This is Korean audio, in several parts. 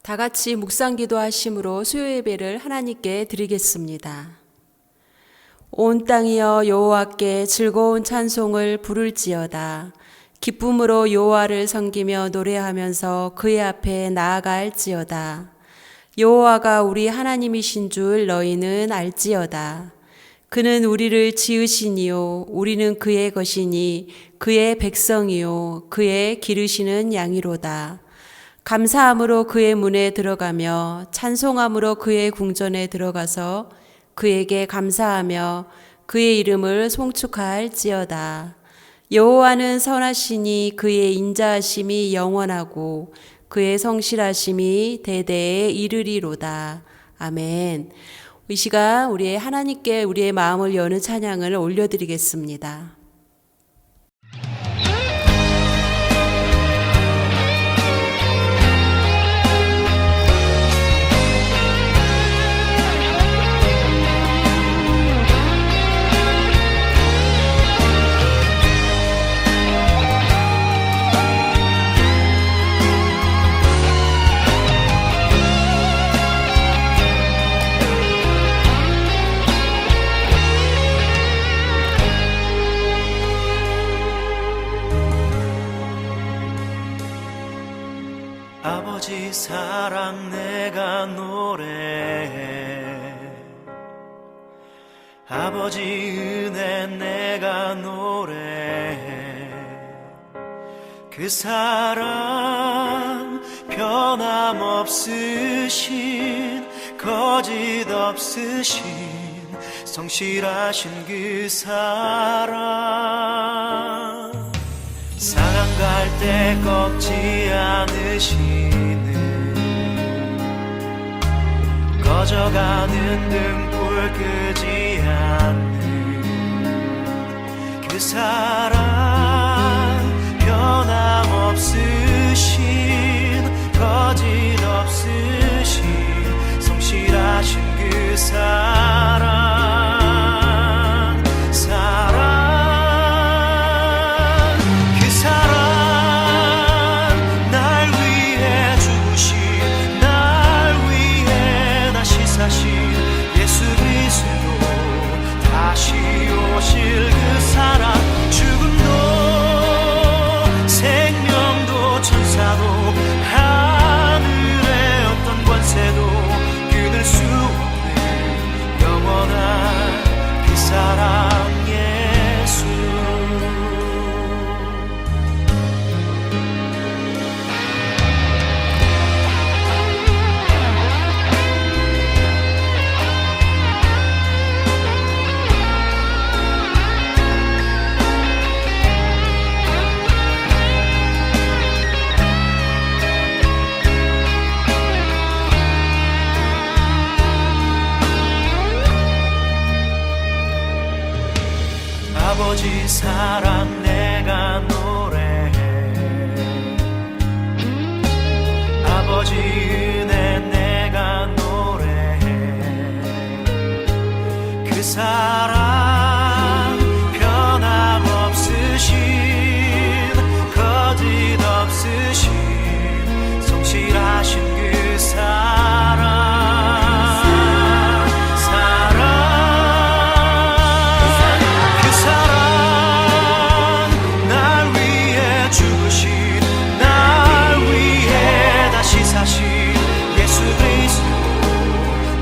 다 같이 묵상기도 하심으로 수요 예배를 하나님께 드리겠습니다. 온 땅이여 여호와께 즐거운 찬송을 부를지어다. 기쁨으로 여호와를 섬기며 노래하면서 그의 앞에 나아갈지어다. 여호와가 우리 하나님이신 줄 너희는 알지어다. 그는 우리를 지으시니요 우리는 그의 것이니 그의 백성이요 그의 기르시는 양이로다. 감사함으로 그의 문에 들어가며 찬송함으로 그의 궁전에 들어가서 그에게 감사하며 그의 이름을 송축할지어다. 여호와는 선하시니 그의 인자하심이 영원하고 그의 성실하심이 대대에 이르리로다. 아멘. 이 시간 우리의 하나님께 우리의 마음을 여는 찬양을 올려드리겠습니다. 아버지 사랑 내가 노래해, 아버지 은혜 내가 노래해. 그 사랑 변함없으신 거짓 없으신 성실하신 그 사랑, 상한 갈대 꺾지 않으시는 꺼져가는 등불 끄지 않는 그 사랑, 변함없으신 거짓 없으신 성실하신 그 사랑, 아버지 사랑 내가 노래해, 아버지 은혜 내가 노래해. 그 사랑 변함없으신 거짓 없으신 성실하신 그 사랑,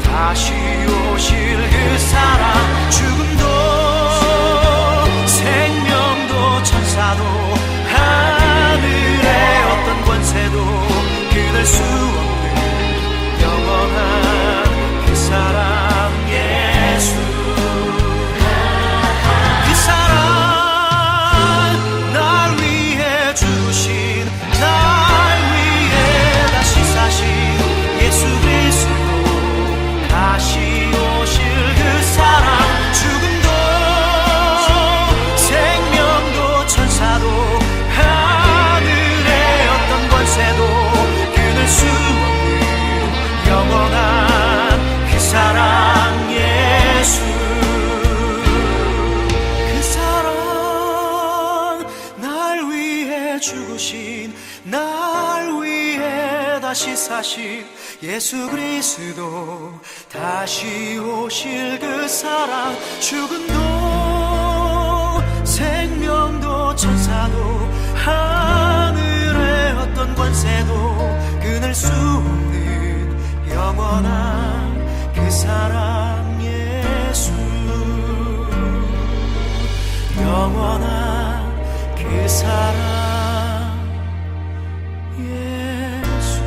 다시 오실 그 사랑, 죽음도 생명도 천사도 하늘의 어떤 권세도 끊을 수 없는 영원한 그 사랑 예수. 그 사랑 날 위해 주신, 날 위해 다시 사신 예수 그리스도, 다시 오실 그 사랑, 죽음도 생명도 천사도 하늘의 어떤 권세도 끊을 수 없는 영원한 그 사랑 예수. 그 사랑 날 위해 죽으신, 날 위해 다시 사실 예수 그리스도 다시 오실 그 사랑 죽음도 생명도 천사도 하늘의 어떤 권세도 끊을 수 없는 영원한 그 사랑 예수 영원한 그 사랑 예수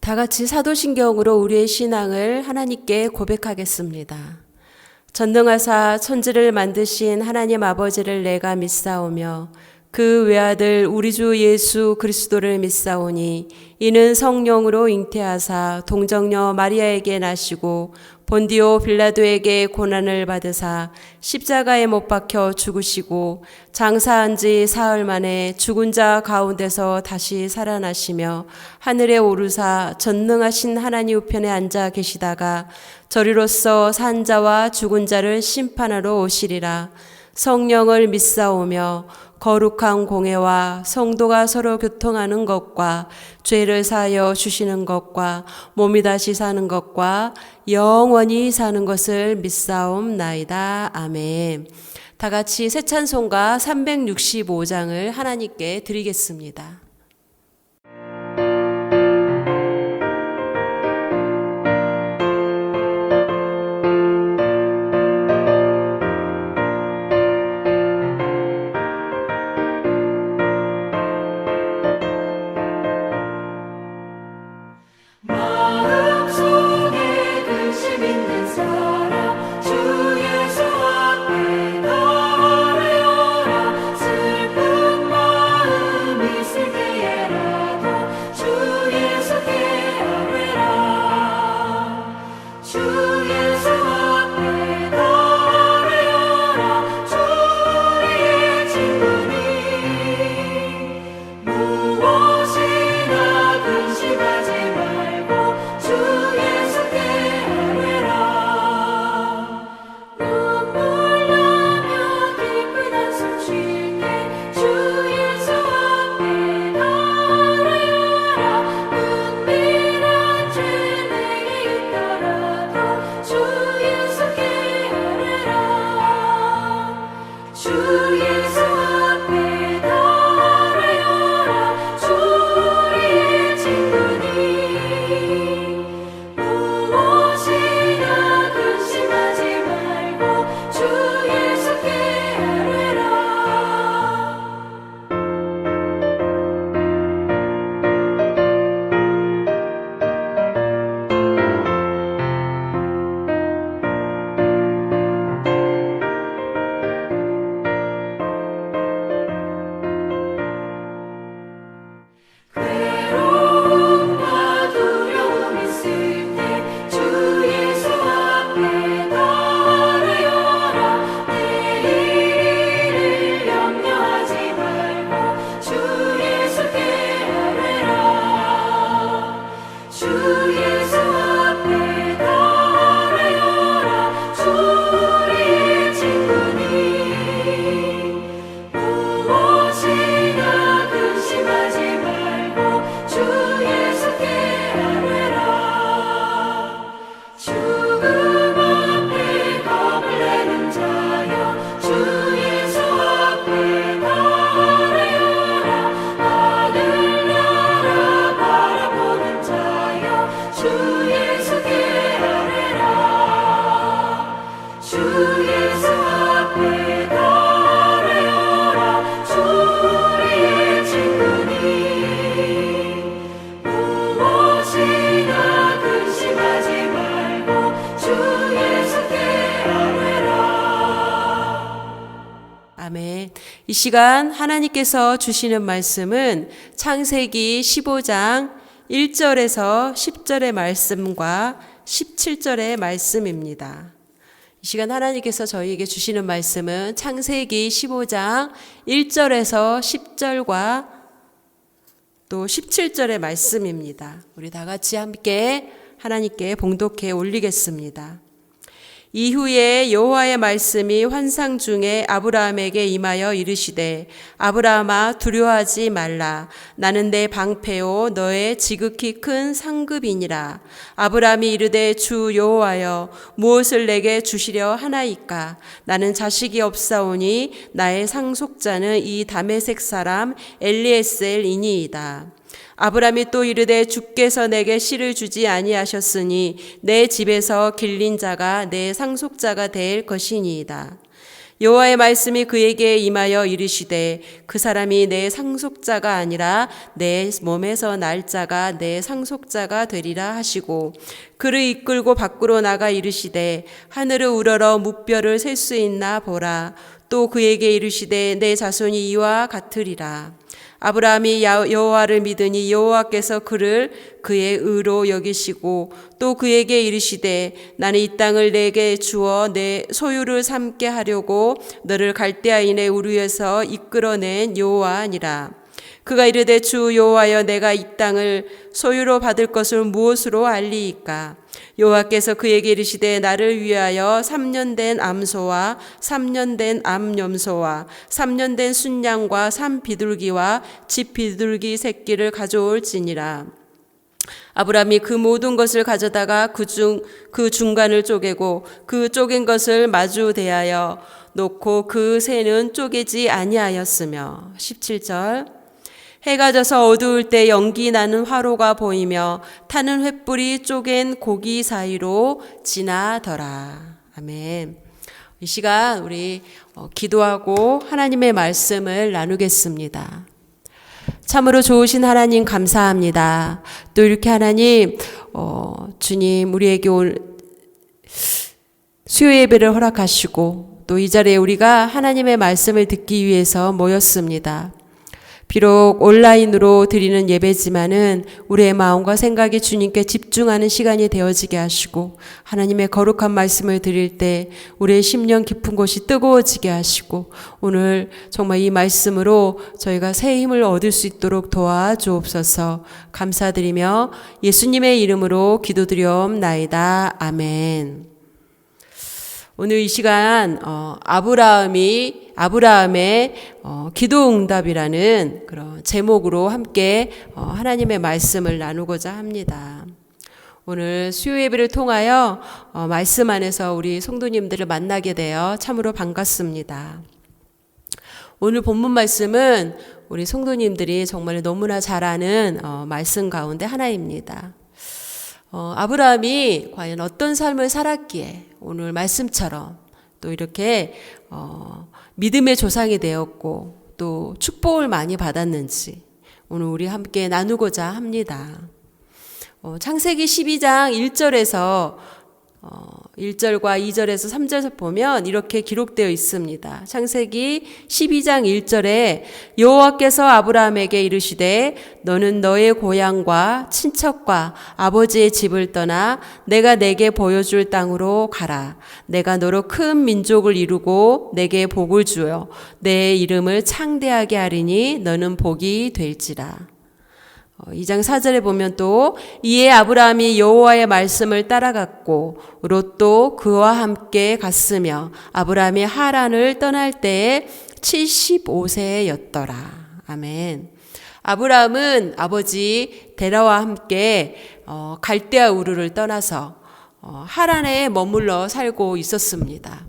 다 같이 사도신경으로 우리의 신앙을 하나님께 고백하겠습니다. 전능하사 천지를 만드신 하나님 아버지를 내가 믿사오며 그 외아들 우리 주 예수 그리스도를 믿사오니 이는 성령으로 잉태하사 동정녀 마리아에게 나시고 본디오 빌라도에게 고난을 받으사 십자가에 못 박혀 죽으시고 장사한 지 사흘 만에 죽은 자 가운데서 다시 살아나시며 하늘에 오르사 전능하신 하나님 우편에 앉아 계시다가 저리로서 산 자와 죽은 자를 심판하러 오시리라. 성령을 믿사오며 거룩한 공회와 성도가 서로 교통하는 것과 죄를 사하여 주시는 것과 몸이 다시 사는 것과 영원히 사는 것을 믿사옵나이다. 아멘. 다 같이 새 찬송가 365장을 하나님께 드리겠습니다. 마음속에 근심 있는 사람 주 예수 앞에 나아가라. 슬픈 마음 있을 때에라도 주 예수께 아뢰라. 주 예수 앞에 나아가라. 주 우리의 친구니 무엇이나 근심하지 말고 주 예수께 아뢰라. 눈물 나며 깊은 한숨 쉴 때 주 예수 앞에 나아가라. 은밀한 죄 내게 있더라도 주 예수께 아뢰라. 주 예수 앞에 나아가라. 주 우리의 친구니 무엇이나 근심하지 말고 주 예수께 아뢰라. 괴로움과 두려움 있을 때 주 예수 앞에 나아가라. 내일을 염려하지 말고 주 예수께 아뢰라. 주 예수 앞에 나아가라. 주 우리의 친구니 무엇이나 근심하지 말고 주 예수께 아뢰라. 죽음 앞에 겁을 내는 자여 주 예수 앞에 나아가라. 하늘나라 바라보는 자여 주 예수께 아뢰라. 주 예수 앞에 나아가라. 주 우리의 친구니 무엇이나 근심하지 말고 주 예수께 아뢰라. 아멘. 이 시간 하나님께서 주시는 말씀은 창세기 15장 1절에서 10절의 말씀과 17절의 말씀입니다. 이 시간 하나님께서 저희에게 주시는 말씀은 창세기 15장 1절에서 10절과 또 17절의 말씀입니다. 우리 다 같이 함께 하나님께 봉독해 올리겠습니다. 이후에 여호와의 말씀이 환상 중에 아브라함에게 임하여 이르시되 아브라함아 두려워하지 말라. 나는 내 방패요 너의 지극히 큰 상급이니라. 아브라함이 이르되 주 여호와여 무엇을 내게 주시려 하나이까. 나는 자식이 없사오니 나의 상속자는 이 다메섹 사람 엘리에셀이니이다. 아브라함이 또 이르되 주께서 내게 씨를 주지 아니하셨으니 내 집에서 길린 자가 내 상속자가 될 것이니이다. 여호와의 말씀이 그에게 임하여 이르시되 그 사람이 내 상속자가 아니라 내 몸에서 날 자가 내 상속자가 되리라 하시고 그를 이끌고 밖으로 나가 이르시되 하늘을 우러러 무뼈를 셀 수 있나 보라. 또 그에게 이르시되 내 자손이 이와 같으리라. 아브라함이 여호와를 믿으니 여호와께서 그를 그의 의로 여기시고 또 그에게 이르시되 나는 이 땅을 내게 주어 내 소유를 삼게 하려고 너를 갈대아인의 우르에서 이끌어낸 여호와니라. 그가 이르되 주 여호와여 내가 이 땅을 소유로 받을 것을 무엇으로 알리이까. 여호와께서 그에게 이르시되 나를 위하여 3년 된 암소와 3년 된 암염소와 3년 된 순양과 3비둘기와 집비둘기 새끼를 가져올지니라. 아브라함이 그 모든 것을 가져다가 그 중간을 쪼개고 그 쪼갠 것을 마주 대하여 놓고 그 새는 쪼개지 아니하였으며 17절 해가 져서 어두울 때 연기 나는 화로가 보이며 타는 횃불이 쪼갠 고기 사이로 지나더라. 아멘. 이 시간 우리 기도하고 하나님의 말씀을 나누겠습니다. 참으로 좋으신 하나님 감사합니다. 또 이렇게 하나님 주님 우리에게 수요 예배를 허락하시고 또 이 자리에 우리가 하나님의 말씀을 듣기 위해서 모였습니다. 비록 온라인으로 드리는 예배지만은 우리의 마음과 생각이 주님께 집중하는 시간이 되어지게 하시고 하나님의 거룩한 말씀을 드릴 때 우리의 심령 깊은 곳이 뜨거워지게 하시고 오늘 정말 이 말씀으로 저희가 새 힘을 얻을 수 있도록 도와주옵소서. 감사드리며 예수님의 이름으로 기도드리옵나이다. 아멘. 오늘 이 시간 아브라함의 기도응답이라는 그런 제목으로 함께 하나님의 말씀을 나누고자 합니다. 오늘 수요 예배를 통하여 말씀 안에서 우리 성도님들을 만나게 되어 참으로 반갑습니다. 오늘 본문 말씀은 우리 성도님들이 정말 너무나 잘 아는 말씀 가운데 하나입니다. 아브라함이 과연 어떤 삶을 살았기에 오늘 말씀처럼 또 이렇게 믿음의 조상이 되었고 또 축복을 많이 받았는지 오늘 우리 함께 나누고자 합니다. 창세기 12장 1절에서 1절과 2절에서 3절에서 보면 이렇게 기록되어 있습니다. 창세기 12장 1절에 여호와께서 아브라함에게 이르시되 너는 너의 고향과 친척과 아버지의 집을 떠나 내가 내게 보여줄 땅으로 가라. 내가 너로 큰 민족을 이루고 내게 복을 주어 내 이름을 창대하게 하리니 너는 복이 될지라. 2장 4절에 보면 또 이에 아브라함이 여호와의 말씀을 따라갔고 롯도 그와 함께 갔으며 아브라함이 하란을 떠날 때에 75세였더라. 아멘. 아브라함은 아버지 데라와 함께 갈대아 우르를 떠나서 하란에 머물러 살고 있었습니다.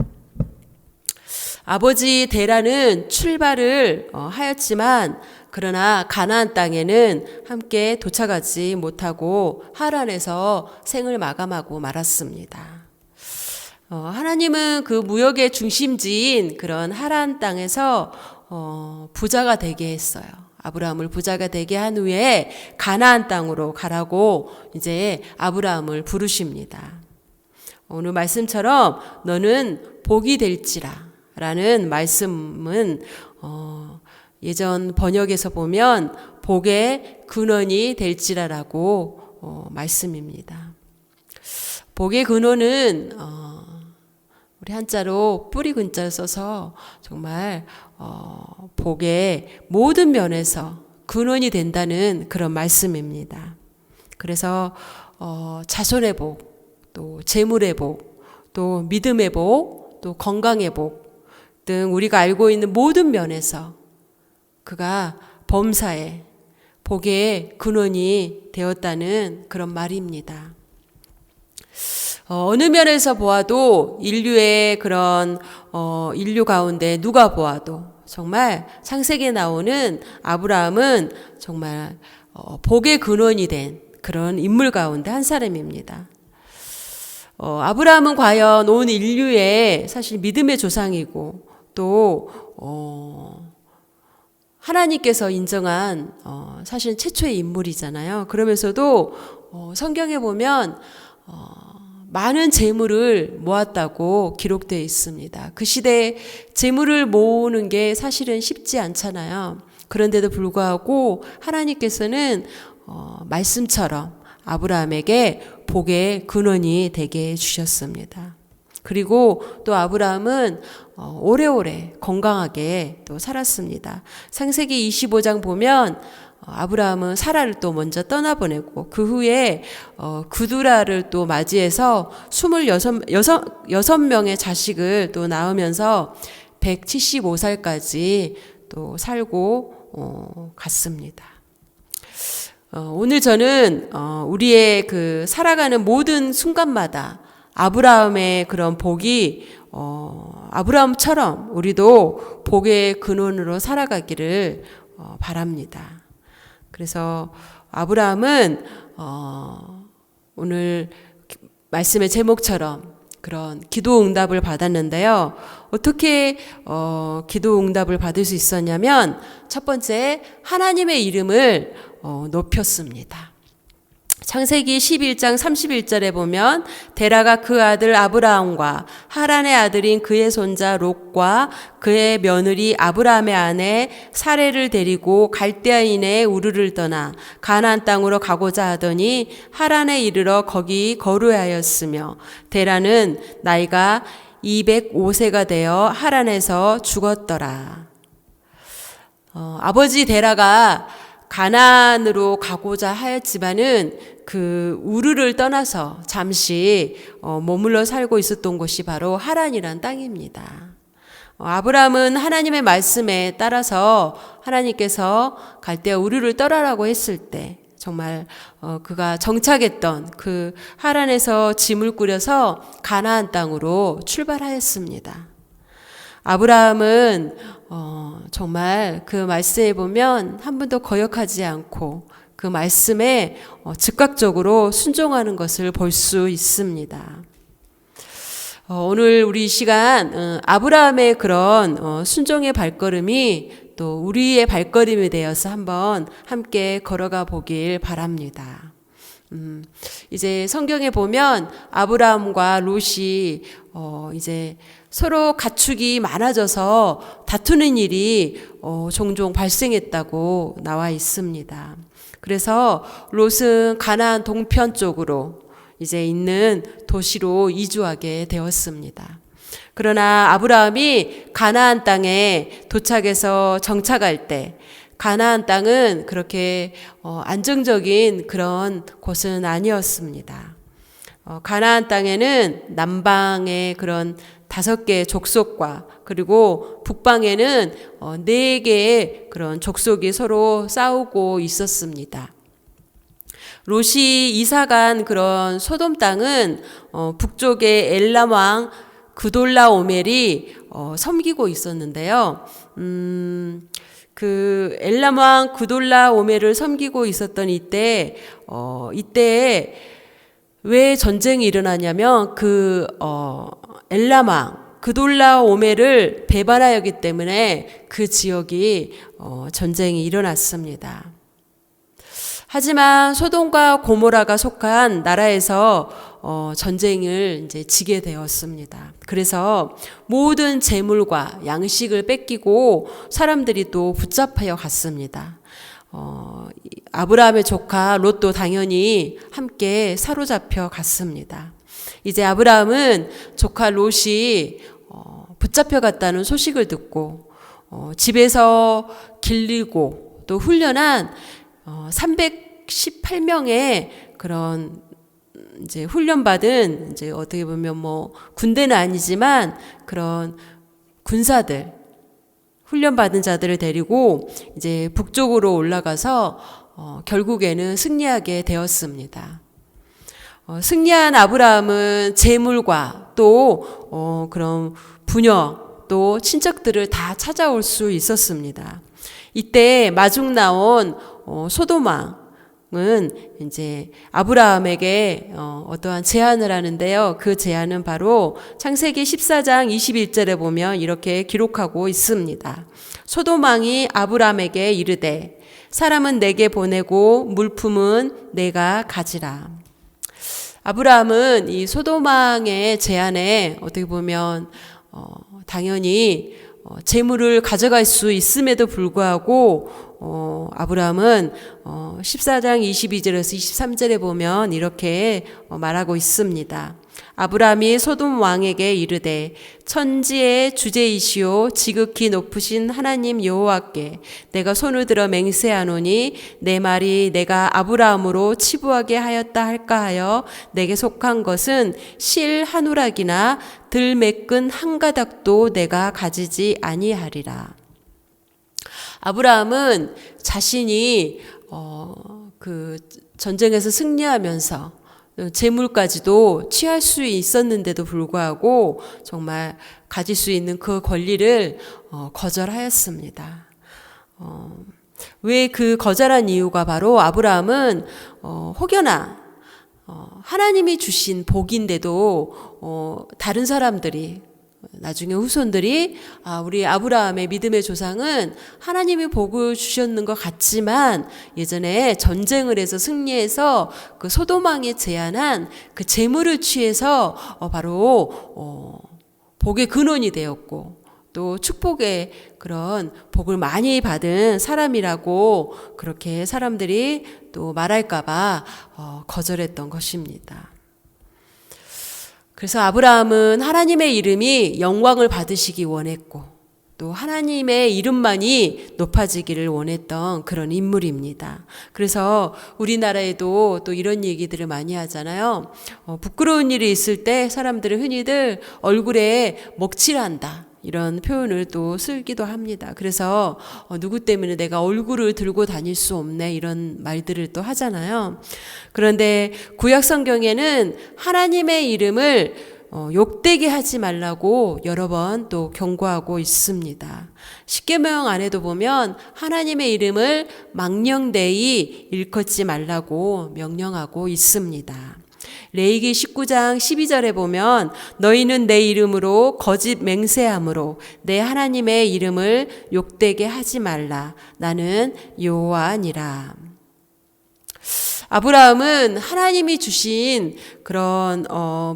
아버지 데라는 출발을 하였지만 그러나 가나안 땅에는 함께 도착하지 못하고 하란에서 생을 마감하고 말았습니다. 하나님은 그 무역의 중심지인 그런 하란 땅에서 부자가 되게 했어요. 아브라함을 부자가 되게 한 후에 가나안 땅으로 가라고 이제 아브라함을 부르십니다. 오늘 말씀처럼 너는 복이 될지라 라는 말씀은 예전 번역에서 보면 복의 근원이 될지라라고 말씀입니다. 복의 근원은 우리 한자로 뿌리 근자를 써서 정말 복의 모든 면에서 근원이 된다는 그런 말씀입니다. 그래서 자손의 복, 또 재물의 복, 또 믿음의 복, 또 건강의 복 등 우리가 알고 있는 모든 면에서 그가 범사에 복의 근원이 되었다는 그런 말입니다. 어느 면에서 보아도 인류의 그런 인류 가운데 누가 보아도 정말 창세기에 나오는 아브라함은 정말 복의 근원이 된 그런 인물 가운데 한 사람입니다. 아브라함은 과연 온 인류의 사실 믿음의 조상이고 또 하나님께서 인정한 사실 최초의 인물이잖아요. 그러면서도 성경에 보면 많은 재물을 모았다고 기록되어 있습니다. 그 시대에 재물을 모으는 게 사실은 쉽지 않잖아요. 그런데도 불구하고 하나님께서는 말씀처럼 아브라함에게 복의 근원이 되게 해주셨습니다. 그리고 또 아브라함은 오래오래 건강하게 또 살았습니다. 창세기 25장 보면 아브라함은 사라를 또 먼저 떠나보내고 그 후에 그두라를 또 맞이해서 26명의 자식을 또 낳으면서 175살까지 또 살고 갔습니다. 오늘 저는 우리의 그 살아가는 모든 순간마다 아브라함의 그런 복이 아브라함처럼 우리도 복의 근원으로 살아가기를 바랍니다. 그래서 아브라함은 오늘 말씀의 제목처럼 그런 기도 응답을 받았는데요. 어떻게 기도 응답을 받을 수 있었냐면 첫 번째 하나님의 이름을 높였습니다. 창세기 11장 31절에 보면 데라가 그 아들 아브라함과 하란의 아들인 그의 손자 롯과 그의 며느리 아브라함의 아내 사레를 데리고 갈대아인의 우르를 떠나 가나안 땅으로 가고자 하더니 하란에 이르러 거기 거류하였으며 데라는 나이가 205세가 되어 하란에서 죽었더라. 아버지 데라가 가나안으로 가고자 하였지만은 그 우르를 떠나서 잠시 머물러 살고 있었던 곳이 바로 하란이란 땅입니다. 아브라함은 하나님의 말씀에 따라서 하나님께서 갈대아 우르를 떠나라고 했을 때 정말 그가 정착했던 그 하란에서 짐을 꾸려서 가나안 땅으로 출발하였습니다. 아브라함은 정말 그 말씀에 보면 한 번도 거역하지 않고 그 말씀에 즉각적으로 순종하는 것을 볼 수 있습니다. 오늘 우리 이 시간 아브라함의 그런 순종의 발걸음이 또 우리의 발걸음이 되어서 한번 함께 걸어가 보길 바랍니다. 이제 성경에 보면 아브라함과 롯이 이제 서로 가축이 많아져서 다투는 일이 종종 발생했다고 나와 있습니다. 그래서 롯은 가나안 동편 쪽으로 이제 있는 도시로 이주하게 되었습니다. 그러나 아브라함이 가나안 땅에 도착해서 정착할 때 가나안 땅은 그렇게 안정적인 그런 곳은 아니었습니다. 가나안 땅에는 남방의 그런 5개의 족속과 그리고 북방에는 4개의 그런 족속이 서로 싸우고 있었습니다. 롯이 이사간 그런 소돔 땅은 북쪽의 엘람 왕 그돌라오멜이 섬기고 있었는데요. 그 엘람 왕 그돌라오멜을 섬기고 있었던 이때에 왜 전쟁이 일어나냐면 그 엘람 왕 그돌라오멜을 배반하였기 때문에 그 지역이 전쟁이 일어났습니다. 하지만 소돔과 고모라가 속한 나라에서 전쟁을 이제 지게 되었습니다. 그래서 모든 재물과 양식을 뺏기고 사람들이 또 붙잡혀 갔습니다. 아브라함의 조카 롯도 당연히 함께 사로잡혀 갔습니다. 이제 아브라함은 조카 롯이 붙잡혀갔다는 소식을 듣고 집에서 길리고 또 훈련한 318명의 그런 이제 훈련받은 이제 어떻게 보면 뭐 군대는 아니지만 그런 군사들 훈련받은 자들을 데리고 이제 북쪽으로 올라가서 결국에는 승리하게 되었습니다. 승리한 아브라함은 재물과 또 그런 부녀 또 친척들을 다 찾아올 수 있었습니다. 이때 마중 나온 소돔왕은 이제 아브라함에게 어떠한 제안을 하는데요. 그 제안은 바로 창세기 14장 21절에 보면 이렇게 기록하고 있습니다. 소돔왕이 아브라함에게 이르되 사람은 내게 보내고 물품은 내가 가지라. 아브라함은 이 소돔왕의 제안에 어떻게 보면 당연히 재물을 가져갈 수 있음에도 불구하고 아브라함은 14장 22절에서 23절에 보면 이렇게 말하고 있습니다. 아브라함이 소돔 왕에게 이르되 천지의 주제이시오 지극히 높으신 하나님 여호와께 내가 손을 들어 맹세하노니 내 말이 내가 아브라함으로 치부하게 하였다 할까 하여 내게 속한 것은 실 한 우락이나 들 매끈 한 가닥도 내가 가지지 아니하리라. 아브라함은 자신이 그 전쟁에서 승리하면서 재물까지도 취할 수 있었는데도 불구하고 정말 가질 수 있는 그 권리를 거절하였습니다. 왜 그 거절한 이유가 바로 아브라함은 혹여나 하나님이 주신 복인데도 다른 사람들이 나중에 후손들이 우리 아브라함의 믿음의 조상은 하나님이 복을 주셨는 것 같지만 예전에 전쟁을 해서 승리해서 그 소돔 왕이 제안한 그 재물을 취해서 바로 복의 근원이 되었고 또 축복의 그런 복을 많이 받은 사람이라고 그렇게 사람들이 또 말할까봐 거절했던 것입니다. 그래서 아브라함은 하나님의 이름이 영광을 받으시기 원했고 또 하나님의 이름만이 높아지기를 원했던 그런 인물입니다. 그래서 우리나라에도 또 이런 얘기들을 많이 하잖아요. 부끄러운 일이 있을 때 사람들은 흔히들 얼굴에 먹칠한다. 이런 표현을 또 쓰기도 합니다. 그래서 누구 때문에 내가 얼굴을 들고 다닐 수 없네 이런 말들을 또 하잖아요. 그런데 구약 성경에는 하나님의 이름을 욕되게 하지 말라고 여러 번 또 경고하고 있습니다. 십계명 안에도 보면 하나님의 이름을 망령되이 일컫지 말라고 명령하고 있습니다. 레위기 19장 12절에 보면 너희는 내 이름으로 거짓 맹세함으로 내 하나님의 이름을 욕되게 하지 말라. 나는 여호와니라. 아브라함은 하나님이 주신 그런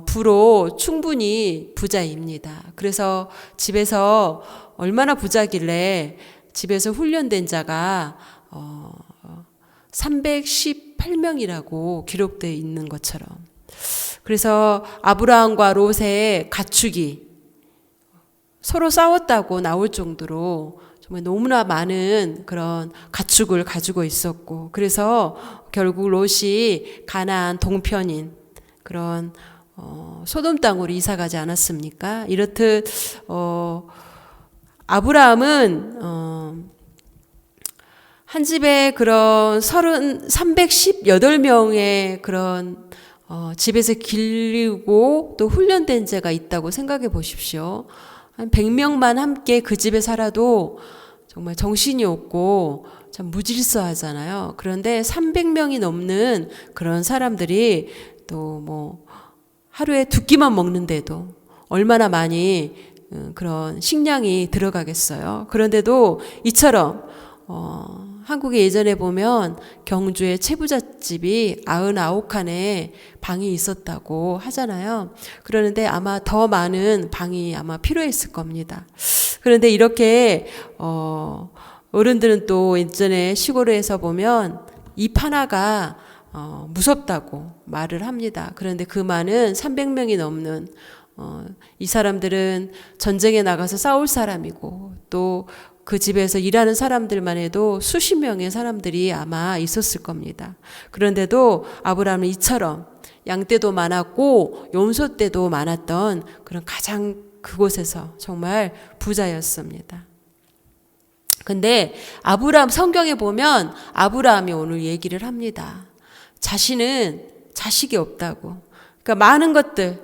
부로 충분히 부자입니다. 그래서 집에서 얼마나 부자길래 집에서 훈련된 자가 318명이라고 기록되어 있는 것처럼 그래서 아브라함과 롯의 가축이 서로 싸웠다고 나올 정도로 정말 너무나 많은 그런 가축을 가지고 있었고 그래서 결국 롯이 가나안 동편인 그런 소돔 땅으로 이사가지 않았습니까? 이렇듯 아브라함은 한 집에 그런 318명의 그런 집에서 길리고 또 훈련된 자가 있다고 생각해 보십시오. 한 100명만 함께 그 집에 살아도 정말 정신이 없고 참 무질서하잖아요. 그런데 300명이 넘는 그런 사람들이 또 뭐 하루에 2끼만 먹는데도 얼마나 많이 그런 식량이 들어가겠어요. 그런데도 이처럼 한국에 예전에 보면 경주에 채부잣집이 99칸의 방이 있었다고 하잖아요. 그러는데 아마 더 많은 방이 아마 필요했을 겁니다. 그런데 이렇게 어른들은 또 예전에 시골에서 보면 잎 하나가 무섭다고 말을 합니다. 그런데 그 많은 300명이 넘는 이 사람들은 전쟁에 나가서 싸울 사람이고 또 그 집에서 일하는 사람들만 해도 수십 명의 사람들이 아마 있었을 겁니다. 그런데도 아브라함은 이처럼 양떼도 많았고 염소떼도 많았던 그런 가장 그곳에서 정말 부자였습니다. 근데 아브라함 성경에 보면 아브라함이 오늘 얘기를 합니다. 자신은 자식이 없다고. 그러니까 많은 것들,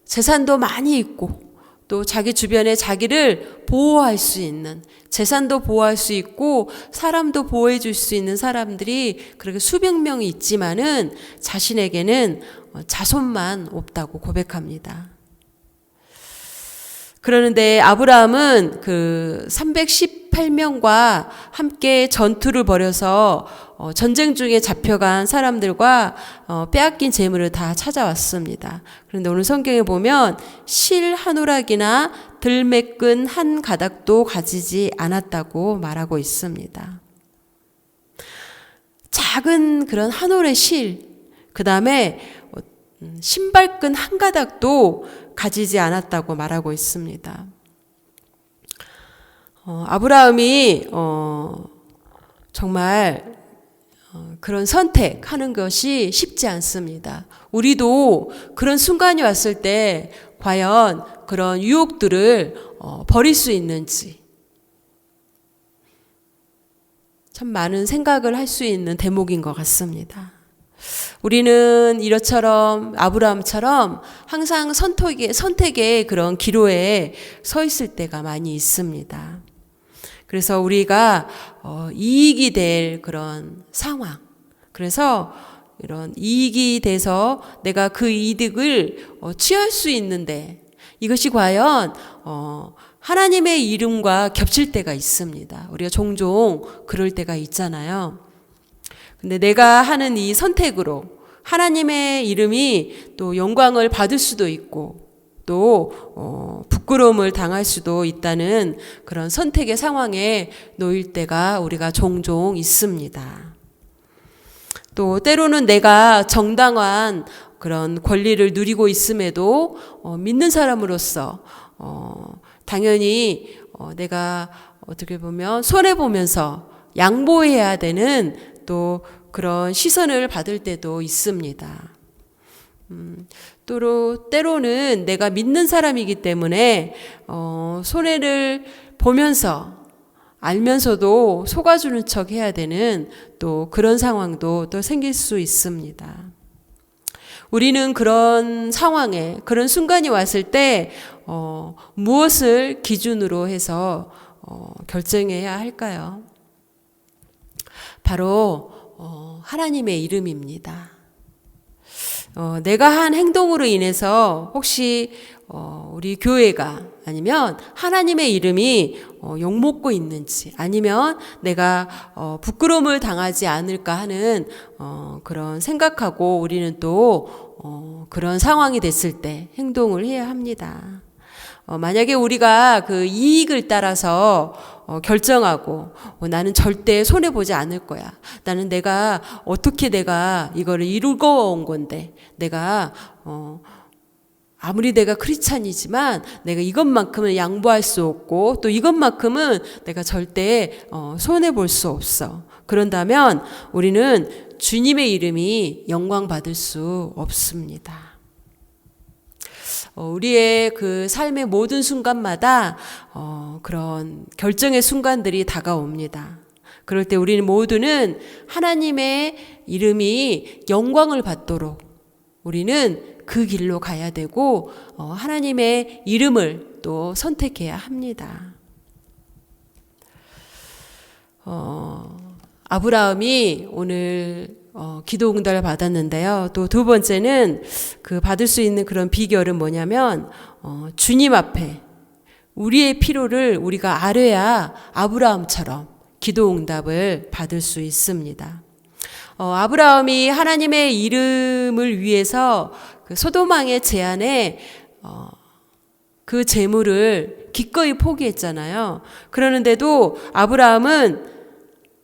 재산도 많이 있고 또 자기 주변에 자기를 보호할 수 있는, 재산도 보호할 수 있고 사람도 보호해 줄 수 있는 사람들이 그렇게 수백 명이 있지만은 자신에게는 자손만 없다고 고백합니다. 그러는데 아브라함은 그 318명과 함께 전투를 벌여서 전쟁 중에 잡혀간 사람들과 빼앗긴 재물을 다 찾아왔습니다. 그런데 오늘 성경에 보면 실 한 오락이나 들매끈 한 가닥도 가지지 않았다고 말하고 있습니다. 작은 그런 한 올의 실, 그 다음에 신발끈 한 가닥도 가지지 않았다고 말하고 있습니다. 아브라함이 정말 그런 선택하는 것이 쉽지 않습니다. 우리도 그런 순간이 왔을 때 과연 그런 유혹들을 버릴 수 있는지 참 많은 생각을 할 수 있는 대목인 것 같습니다. 우리는 이처럼 아브라함처럼 항상 선택의 그런 기로에 서 있을 때가 많이 있습니다. 그래서 우리가 이익이 될 그런 상황, 그래서 이런 이익이 돼서 내가 그 이득을 취할 수 있는데 이것이 과연 하나님의 이름과 겹칠 때가 있습니다. 우리가 종종 그럴 때가 있잖아요. 근데 내가 하는 이 선택으로 하나님의 이름이 또 영광을 받을 수도 있고 또 부끄러움을 당할 수도 있다는 그런 선택의 상황에 놓일 때가 우리가 종종 있습니다. 또 때로는 내가 정당한 그런 권리를 누리고 있음에도 믿는 사람으로서 당연히 내가 어떻게 보면 손해보면서 양보해야 되는 또 그런 시선을 받을 때도 있습니다. 또 때로는 내가 믿는 사람이기 때문에 손해를 보면서 알면서도 속아주는 척 해야 되는 또 그런 상황도 또 생길 수 있습니다. 우리는 그런 상황에 그런 순간이 왔을 때 무엇을 기준으로 해서 결정해야 할까요? 바로 하나님의 이름입니다. 내가 한 행동으로 인해서 혹시 우리 교회가 아니면 하나님의 이름이 욕먹고 있는지 아니면 내가 부끄러움을 당하지 않을까 하는 그런 생각하고 우리는 또 그런 상황이 됐을 때 행동을 해야 합니다. 만약에 우리가 그 이익을 따라서 결정하고 나는 절대 손해보지 않을 거야. 나는 내가 어떻게 내가 이거를 이루고 온 건데 내가 아무리 내가 크리스찬이지만 내가 이것만큼은 양보할 수 없고 또 이것만큼은 내가 절대 손해볼 수 없어. 그런다면 우리는 주님의 이름이 영광 받을 수 없습니다. 우리의 그 삶의 모든 순간마다 그런 결정의 순간들이 다가옵니다. 그럴 때 우리는 모두는 하나님의 이름이 영광을 받도록 우리는 그 길로 가야 되고 하나님의 이름을 또 선택해야 합니다. 아브라함이 오늘 기도 응답을 받았는데요. 또 두 번째는 그 받을 수 있는 그런 비결은 뭐냐면 주님 앞에 우리의 필요를 우리가 아뢰야 아브라함처럼 기도 응답을 받을 수 있습니다. 아브라함이 하나님의 이름을 위해서 그 소돔왕의 제안에 그 재물을 기꺼이 포기했잖아요. 그러는데도 아브라함은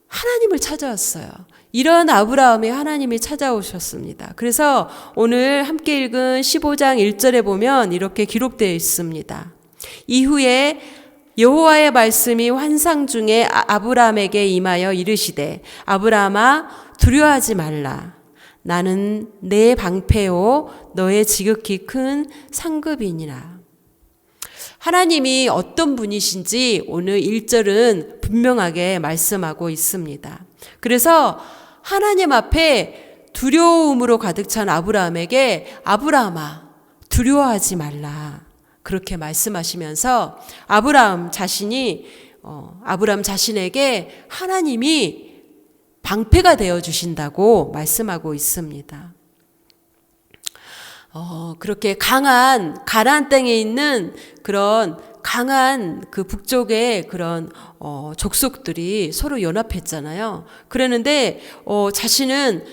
하나님을 찾아왔어요. 이런 아브라함이 하나님이 찾아오셨습니다. 그래서 오늘 함께 읽은 15장 1절에 보면 이렇게 기록되어 있습니다. 이후에 여호와의 말씀이 환상 중에 아브라함에게 임하여 이르시되 아브라함아 두려워하지 말라. 나는 내 방패요 너의 지극히 큰 상급이니라. 하나님이 어떤 분이신지 오늘 1절은 분명하게 말씀하고 있습니다. 그래서 하나님 앞에 두려움으로 가득 찬 아브라함에게 아브라함아 두려워하지 말라 그렇게 말씀하시면서 아브라함 자신에게 하나님이 방패가 되어 주신다고 말씀하고 있습니다. 그렇게 강한 가나안 땅에 있는 그런 강한 그 북쪽의 그런 족속들이 서로 연합했잖아요. 그러는데 자신은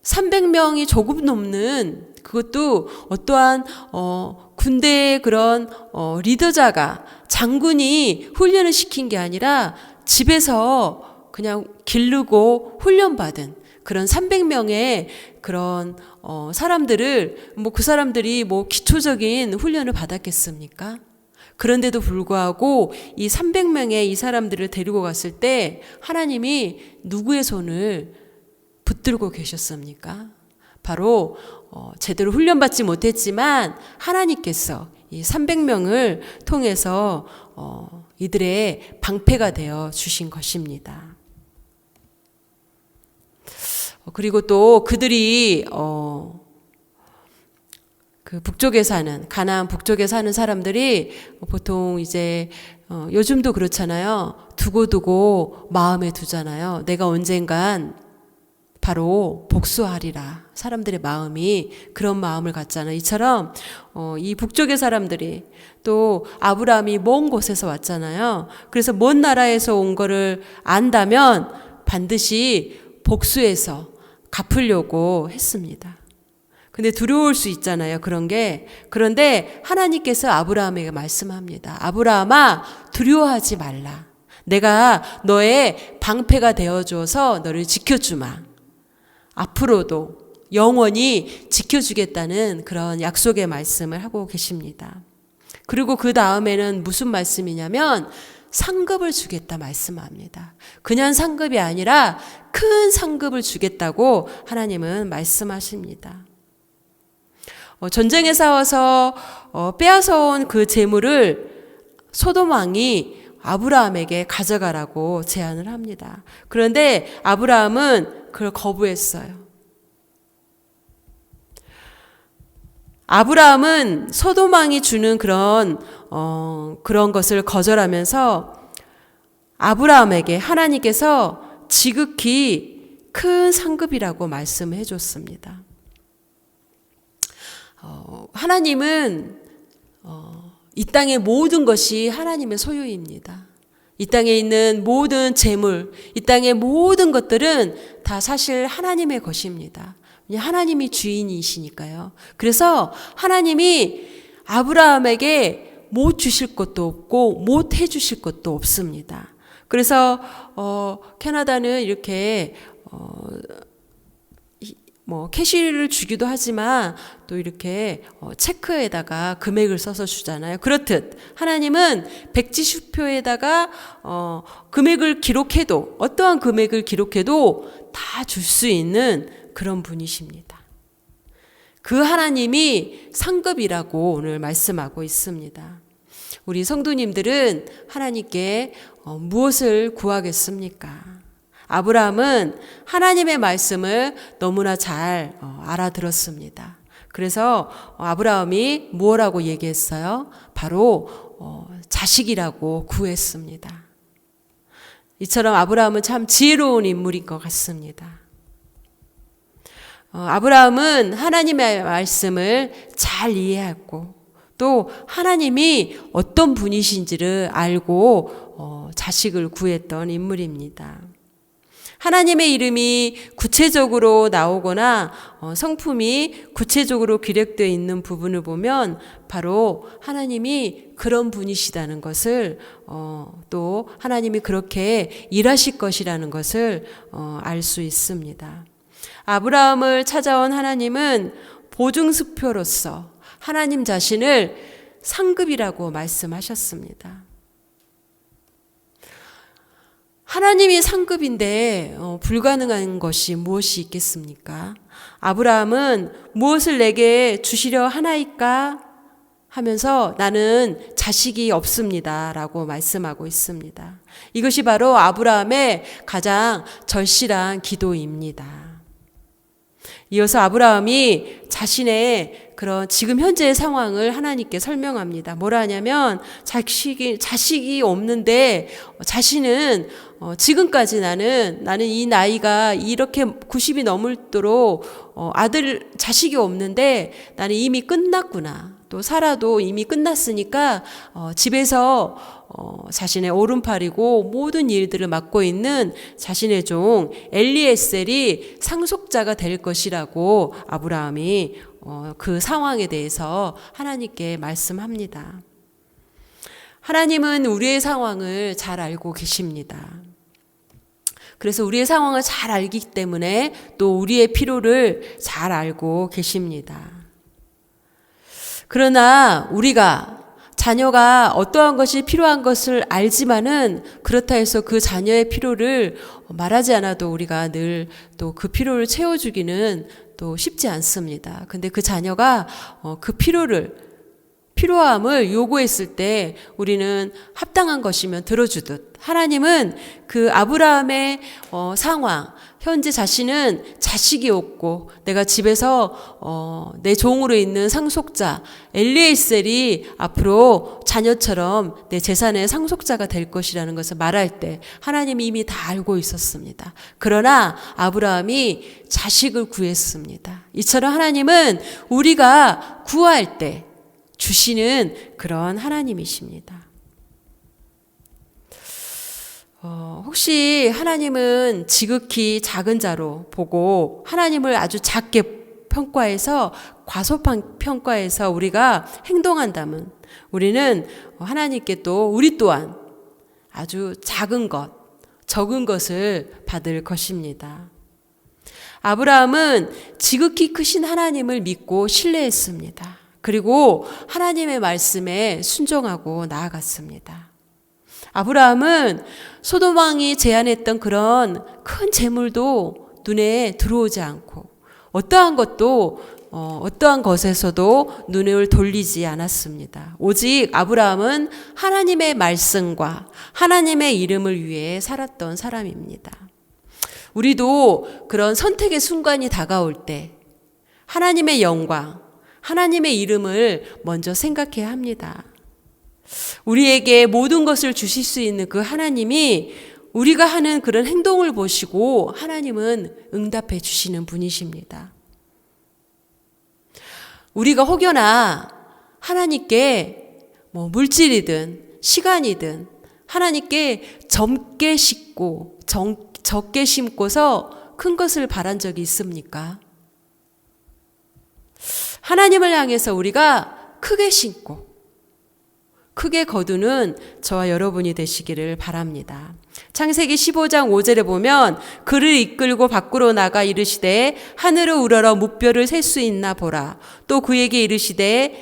300명이 조금 넘는 그것도 어떠한 군대의 그런 리더자가 장군이 훈련을 시킨 게 아니라 집에서 그냥 기르고 훈련받은 그런 300명의 그런 사람들을 그 사람들이 기초적인 훈련을 받았겠습니까? 그런데도 불구하고 이 300명의 이 사람들을 데리고 갔을 때 하나님이 누구의 손을 붙들고 계셨습니까? 바로 제대로 훈련받지 못했지만 하나님께서 이 300명을 통해서 이들의 방패가 되어 주신 것입니다. 그리고 또 그들이 그 북쪽에 사는 가나안 북쪽에 사는 사람들이 보통 이제 요즘도 그렇잖아요. 두고두고 마음에 두잖아요. 내가 언젠간 바로 복수하리라. 사람들의 마음이 그런 마음을 갖잖아요. 이처럼 이 북쪽의 사람들이 또 아브라함이 먼 곳에서 왔잖아요. 그래서 먼 나라에서 온 거를 안다면 반드시 복수해서 갚으려고 했습니다. 근데 두려울 수 있잖아요. 그런 게. 그런데 하나님께서 아브라함에게 말씀합니다. 아브라함아 두려워하지 말라. 내가 너의 방패가 되어줘서 너를 지켜주마. 앞으로도 영원히 지켜주겠다는 그런 약속의 말씀을 하고 계십니다. 그리고 그 다음에는 무슨 말씀이냐면 상급을 주겠다 말씀합니다. 그냥 상급이 아니라 큰 상급을 주겠다고 하나님은 말씀하십니다. 전쟁에 싸워서 빼앗아온 그 재물을 소돔 왕이 아브라함에게 가져가라고 제안을 합니다. 그런데 아브라함은 그걸 거부했어요. 아브라함은 소돔 왕이 주는 그런 것을 거절하면서 아브라함에게 하나님께서 지극히 큰 상급이라고 말씀해 줬습니다. 하나님은 이 땅의 모든 것이 하나님의 소유입니다. 이 땅에 있는 모든 재물, 이 땅의 모든 것들은 다 사실 하나님의 것입니다. 하나님이 주인이시니까요. 그래서 하나님이 아브라함에게 못 주실 것도 없고 못 해주실 것도 없습니다. 그래서 캐나다는 이렇게 캐시를 주기도 하지만 또 이렇게 체크에다가 금액을 써서 주잖아요. 그렇듯 하나님은 백지수표에다가 금액을 기록해도 어떠한 금액을 기록해도 다 줄 수 있는 그런 분이십니다. 그 하나님이 상급이라고 오늘 말씀하고 있습니다. 우리 성도님들은 하나님께 무엇을 구하겠습니까? 아브라함은 하나님의 말씀을 너무나 잘 알아들었습니다. 그래서 아브라함이 뭐라고 얘기했어요? 바로 자식이라고 구했습니다. 이처럼 아브라함은 참 지혜로운 인물인 것 같습니다. 아브라함은 하나님의 말씀을 잘 이해하고 또 하나님이 어떤 분이신지를 알고 자식을 구했던 인물입니다. 하나님의 이름이 구체적으로 나오거나 성품이 구체적으로 기록되어 있는 부분을 보면 바로 하나님이 그런 분이시다는 것을 또 하나님이 그렇게 일하실 것이라는 것을 알 수 있습니다. 아브라함을 찾아온 하나님은 보증수표로서 하나님 자신을 상급이라고 말씀하셨습니다. 하나님이 상급인데 불가능한 것이 무엇이 있겠습니까? 아브라함은 무엇을 내게 주시려 하나이까 하면서 나는 자식이 없습니다 라고 말씀하고 있습니다. 이것이 바로 아브라함의 가장 절실한 기도입니다. 이어서 아브라함이 자신의 그런 지금 현재의 상황을 하나님께 설명합니다. 뭐라 하냐면 자식이 없는데 자신은 지금까지 나는 이 나이가 이렇게 90이 넘도록 자식이 없는데 나는 이미 끝났구나. 또 살아도 이미 끝났으니까 집에서 자신의 오른팔이고 모든 일들을 맡고 있는 자신의 종 엘리에셀이 상속자가 될 것이라고 아브라함이 그 상황에 대해서 하나님께 말씀합니다. 하나님은 우리의 상황을 잘 알고 계십니다. 그래서 우리의 상황을 잘 알기 때문에 또 우리의 필요를 잘 알고 계십니다. 그러나 우리가 자녀가 어떠한 것이 필요한 것을 알지만은 그렇다 해서 그 자녀의 필요를 말하지 않아도 우리가 늘 또 그 필요를 채워주기는 또 쉽지 않습니다. 근데 그 자녀가 그 필요함을 요구했을 때 우리는 합당한 것이면 들어주듯 하나님은 그 아브라함의 상황, 현재 자신은 자식이 없고 내가 집에서 내 종으로 있는 상속자 엘리에셀이 앞으로 자녀처럼 내 재산의 상속자가 될 것이라는 것을 말할 때 하나님이 이미 다 알고 있었습니다. 그러나 아브라함이 자식을 구했습니다. 이처럼 하나님은 우리가 구할 때 주시는 그런 하나님이십니다. 혹시 하나님은 지극히 작은 자로 보고 하나님을 아주 작게 평가해서 과소평가해서 우리가 행동한다면 우리는 하나님께 또 우리 또한 아주 작은 것, 적은 것을 받을 것입니다. 아브라함은 지극히 크신 하나님을 믿고 신뢰했습니다. 그리고 하나님의 말씀에 순종하고 나아갔습니다. 아브라함은 소돔 왕이 제안했던 그런 큰 재물도 눈에 들어오지 않고 어떠한 것에서도 눈을 돌리지 않았습니다. 오직 아브라함은 하나님의 말씀과 하나님의 이름을 위해 살았던 사람입니다. 우리도 그런 선택의 순간이 다가올 때 하나님의 영광, 하나님의 이름을 먼저 생각해야 합니다. 우리에게 모든 것을 주실 수 있는 그 하나님이 우리가 하는 그런 행동을 보시고 하나님은 응답해 주시는 분이십니다. 우리가 혹여나 하나님께 물질이든 시간이든 하나님께 적게 심고서 큰 것을 바란 적이 있습니까? 하나님을 향해서 우리가 크게 심고 크게 거두는 저와 여러분이 되시기를 바랍니다. 창세기 15장 5절에 보면 그를 이끌고 밖으로 나가 이르시되 하늘을 우러러 무뼈를 셀 수 있나 보라. 또 그에게 이르시되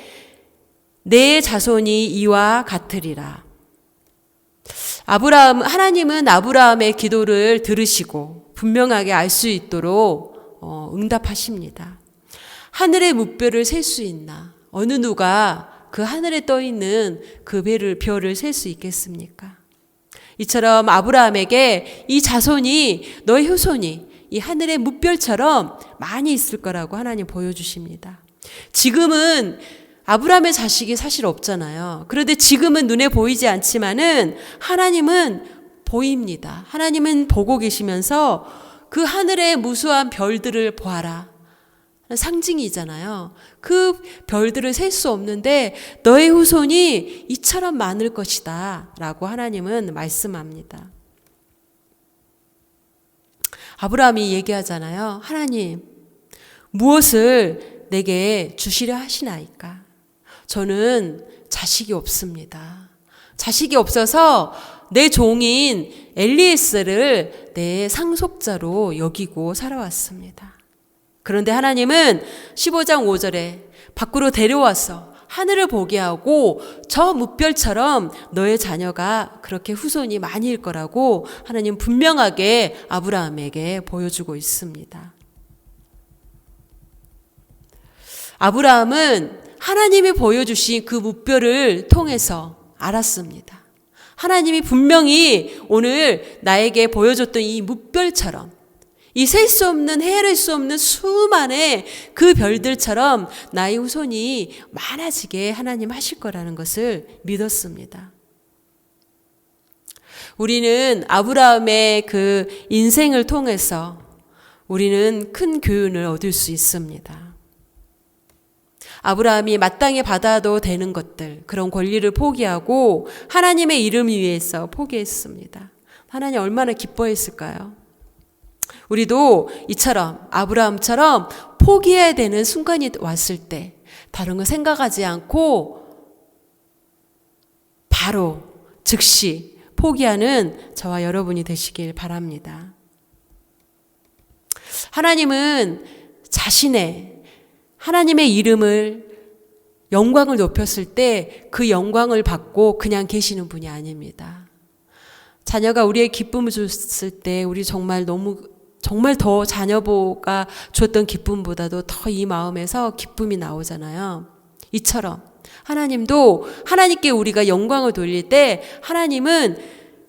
내 자손이 이와 같으리라. 하나님은 아브라함의 기도를 들으시고 분명하게 알 수 있도록 응답하십니다. 하늘의 무뼈를 셀 수 있나? 어느 누가 그 하늘에 떠 있는 그 별을 셀 수 있겠습니까? 이처럼 아브라함에게 이 자손이 너의 후손이 이 하늘의 무별처럼 많이 있을 거라고 하나님 보여주십니다. 지금은 아브라함의 자식이 사실 없잖아요. 그런데 지금은 눈에 보이지 않지만은 하나님은 보입니다. 하나님은 보고 계시면서 그 하늘의 무수한 별들을 보아라. 상징이잖아요. 그 별들을 셀 수 없는데 너의 후손이 이처럼 많을 것이다 라고 하나님은 말씀합니다. 아브라함이 얘기하잖아요. 하나님, 무엇을 내게 주시려 하시나이까? 저는 자식이 없습니다. 자식이 없어서 내 종인 엘리에스를 내 상속자로 여기고 살아왔습니다. 그런데 하나님은 15장 5절에 밖으로 데려와서 하늘을 보게 하고 저 뭇별처럼 너의 자녀가 그렇게 후손이 많이일 거라고 하나님 분명하게 아브라함에게 보여주고 있습니다. 아브라함은 하나님이 보여주신 그 뭇별을 통해서 알았습니다. 하나님이 분명히 오늘 나에게 보여줬던 이 뭇별처럼, 이 셀 수 없는, 헤아릴 수 없는 수많은 그 별들처럼 나의 후손이 많아지게 하나님 하실 거라는 것을 믿었습니다. 우리는 아브라함의 그 인생을 통해서 우리는 큰 교훈을 얻을 수 있습니다. 아브라함이 마땅히 받아도 되는 것들, 그런 권리를 포기하고 하나님의 이름 위해서 포기했습니다. 하나님 얼마나 기뻐했을까요? 우리도 이처럼 아브라함처럼 포기해야 되는 순간이 왔을 때 다른 거 생각하지 않고 바로 즉시 포기하는 저와 여러분이 되시길 바랍니다. 하나님은 하나님의 이름을 영광을 높였을 때 그 영광을 받고 그냥 계시는 분이 아닙니다. 자녀가 우리의 기쁨을 줬을 때 우리 정말 더 자녀가 줬던 기쁨보다도 더 이 마음에서 기쁨이 나오잖아요. 이처럼 하나님도 하나님께 우리가 영광을 돌릴 때 하나님은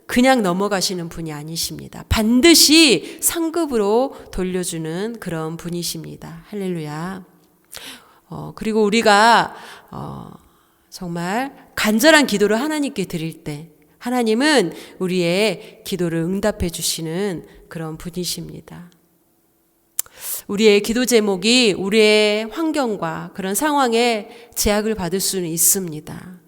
그냥 넘어가시는 분이 아니십니다. 반드시 상급으로 돌려주는 그런 분이십니다. 할렐루야. 그리고 우리가 정말 간절한 기도를 하나님께 드릴 때 하나님은 우리의 기도를 응답해 주시는 그런 분이십니다. 우리의 기도 제목이 우리의 환경과 그런 상황에 제약을 받을 수는 있습니다.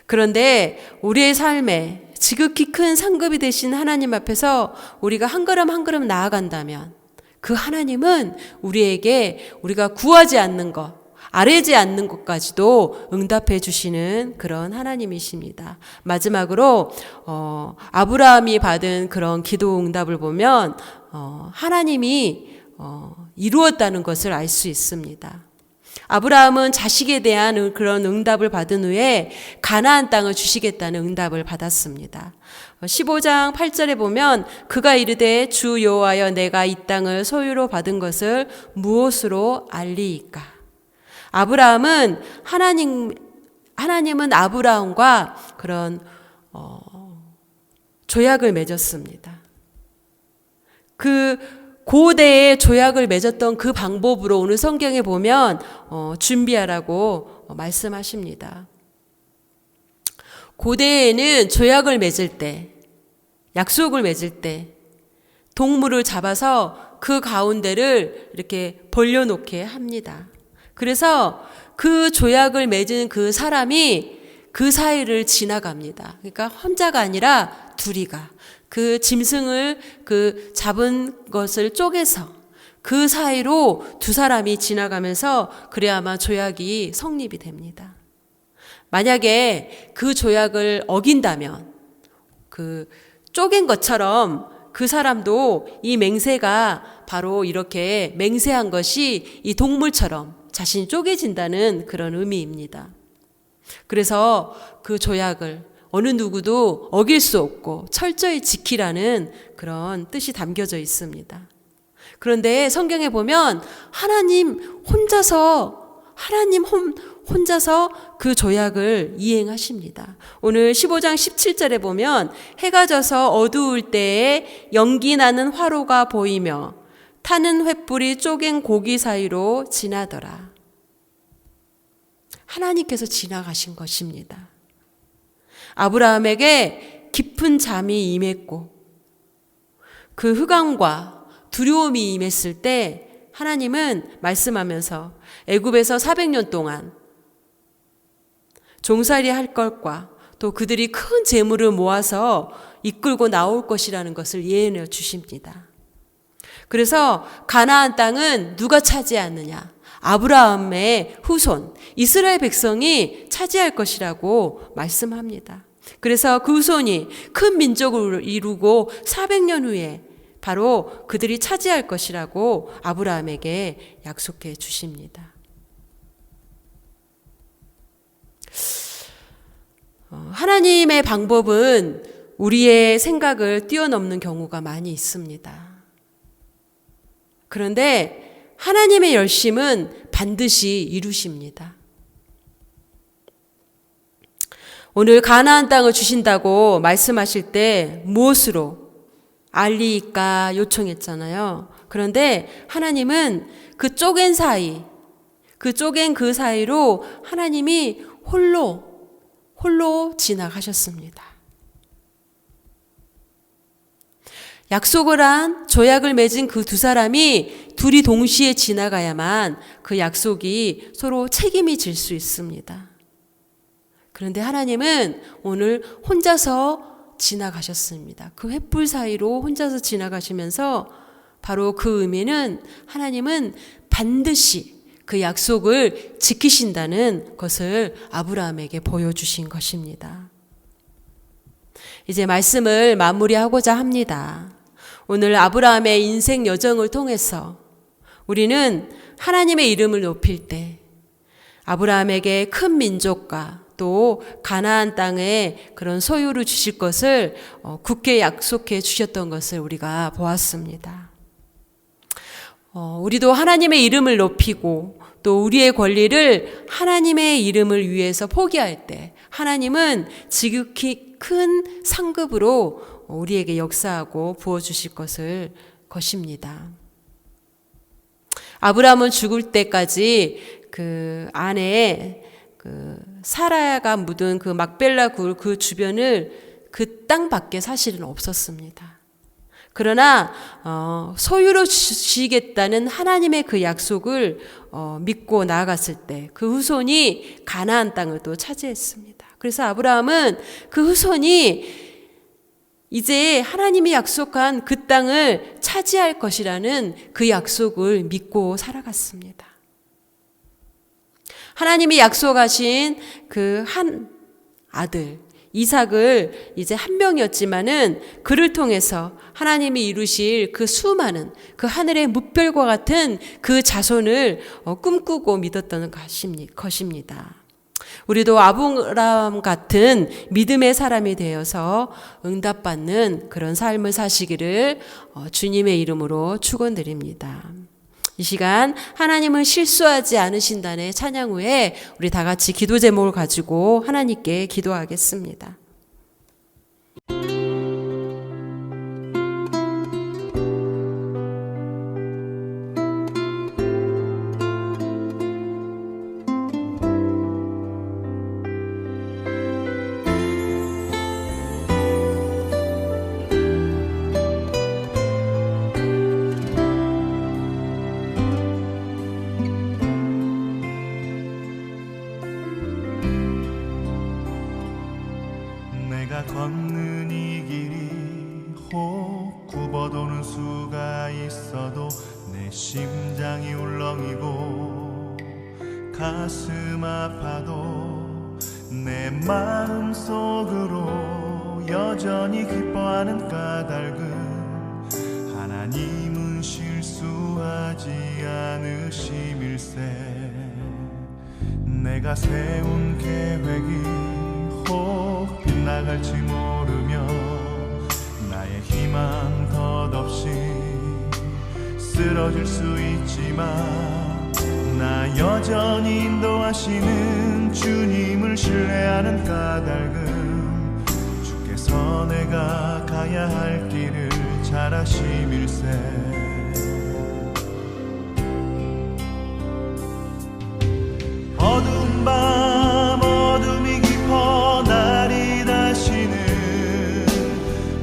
그런데 우리의 삶에 지극히 큰 상급이 되신 하나님 앞에서 우리가 한 걸음 한 걸음 나아간다면 그 하나님은 우리에게 우리가 구하지 않는 것, 아뢰지 않는 것까지도 응답해 주시는 그런 하나님이십니다. 마지막으로 아브라함이 받은 그런 기도 응답을 보면 하나님이 이루었다는 것을 알 수 있습니다. 아브라함은 자식에 대한 그런 응답을 받은 후에 가나안 땅을 주시겠다는 응답을 받았습니다. 15장 8절에 보면 그가 이르되 주 여호와여 내가 이 땅을 소유로 받은 것을 무엇으로 알리이까? 아브라함은 하나님은 아브라함과 그런 조약을 맺었습니다. 그 고대의 조약을 맺었던 그 방법으로 오늘 성경에 보면 준비하라고 말씀하십니다. 고대에는 조약을 맺을 때, 약속을 맺을 때 동물을 잡아서 그 가운데를 이렇게 벌려놓게 합니다. 그래서 그 조약을 맺은 그 사람이 그 사이를 지나갑니다. 그러니까 혼자가 아니라 둘이가 그 짐승을 그 잡은 것을 쪼개서 그 사이로 두 사람이 지나가면서 그래야만 조약이 성립이 됩니다. 만약에 그 조약을 어긴다면 그 쪼갠 것처럼 그 사람도 이 맹세가 바로 이렇게 맹세한 것이 이 동물처럼 자신이 쪼개진다는 그런 의미입니다. 그래서 그 조약을 어느 누구도 어길 수 없고 철저히 지키라는 그런 뜻이 담겨져 있습니다. 그런데 성경에 보면 하나님 혼자서 그 조약을 이행하십니다. 오늘 15장 17절에 보면 해가 져서 어두울 때에 연기 나는 화로가 보이며 타는 횃불이 쪼갠 고기 사이로 지나더라. 하나님께서 지나가신 것입니다. 아브라함에게 깊은 잠이 임했고 그 흑암과 두려움이 임했을 때 하나님은 말씀하면서 애굽에서 400년 동안 종살이 할 것과 또 그들이 큰 재물을 모아서 이끌고 나올 것이라는 것을 예언해 주십니다. 그래서 가나안 땅은 누가 차지하느냐? 아브라함의 후손, 이스라엘 백성이 차지할 것이라고 말씀합니다. 그래서 그 후손이 큰 민족을 이루고 400년 후에 바로 그들이 차지할 것이라고 아브라함에게 약속해 주십니다. 하나님의 방법은 우리의 생각을 뛰어넘는 경우가 많이 있습니다. 그런데 하나님의 열심은 반드시 이루십니다. 오늘 가나안 땅을 주신다고 말씀하실 때 무엇으로 알리까 요청했잖아요. 그런데 하나님은 그 쪼갠 사이, 그 쪼갠 그 사이로 하나님이 홀로 지나가셨습니다. 약속을 한 조약을 맺은 그 두 사람이 둘이 동시에 지나가야만 그 약속이 서로 책임이 질 수 있습니다. 그런데 하나님은 오늘 혼자서 지나가셨습니다. 그 횃불 사이로 혼자서 지나가시면서 바로 그 의미는 하나님은 반드시 그 약속을 지키신다는 것을 아브라함에게 보여주신 것입니다. 이제 말씀을 마무리하고자 합니다. 오늘 아브라함의 인생 여정을 통해서 우리는 하나님의 이름을 높일 때 아브라함에게 큰 민족과 또 가나안 땅에 그런 소유를 주실 것을 굳게 약속해 주셨던 것을 우리가 보았습니다. 우리도 하나님의 이름을 높이고 또 우리의 권리를 하나님의 이름을 위해서 포기할 때 하나님은 지극히 큰 상급으로 우리에게 역사하고 부어주실 것입니다. 아브라함은 죽을 때까지 그 아내의 사라가 묻은 그 막벨라 굴 그 주변을 그 땅밖에 사실은 없었습니다. 그러나 소유로 주시겠다는 하나님의 그 약속을 믿고 나아갔을 때 그 후손이 가나안 땅을 또 차지했습니다. 그래서 아브라함은 그 후손이 이제 하나님이 약속한 그 땅을 차지할 것이라는 그 약속을 믿고 살아갔습니다. 하나님이 약속하신 그 한 아들 이삭을 이제 한 명이었지만은 그를 통해서 하나님이 이루실 그 수많은 그 하늘의 뭇별과 같은 그 자손을 꿈꾸고 믿었던 것입니다. 우리도 아브라함 같은 믿음의 사람이 되어서 응답받는 그런 삶을 사시기를 주님의 이름으로 축원드립니다. 이 시간 하나님은 실수하지 않으신다는 찬양 후에 우리 다 같이 기도 제목을 가지고 하나님께 기도하겠습니다. 내가 걷는 이 길이 혹 굽어도는 수가 있어도 내 심장이 울렁이고 가슴 아파도 내 마음 속으로 여전히 기뻐하는 까닭은 하나님은 실수하지 않으심일세. 내가 세운 계획이 혹 빗나갈지 모르며 나의 희망 덧없이 쓰러질 수 있지만 나 여전히 인도하시는 주님을 신뢰하는 까닭은 주께서 내가 가야 할 길을 잘 아심일세. 어두운 밤 어둠이 깊어 날이 다시는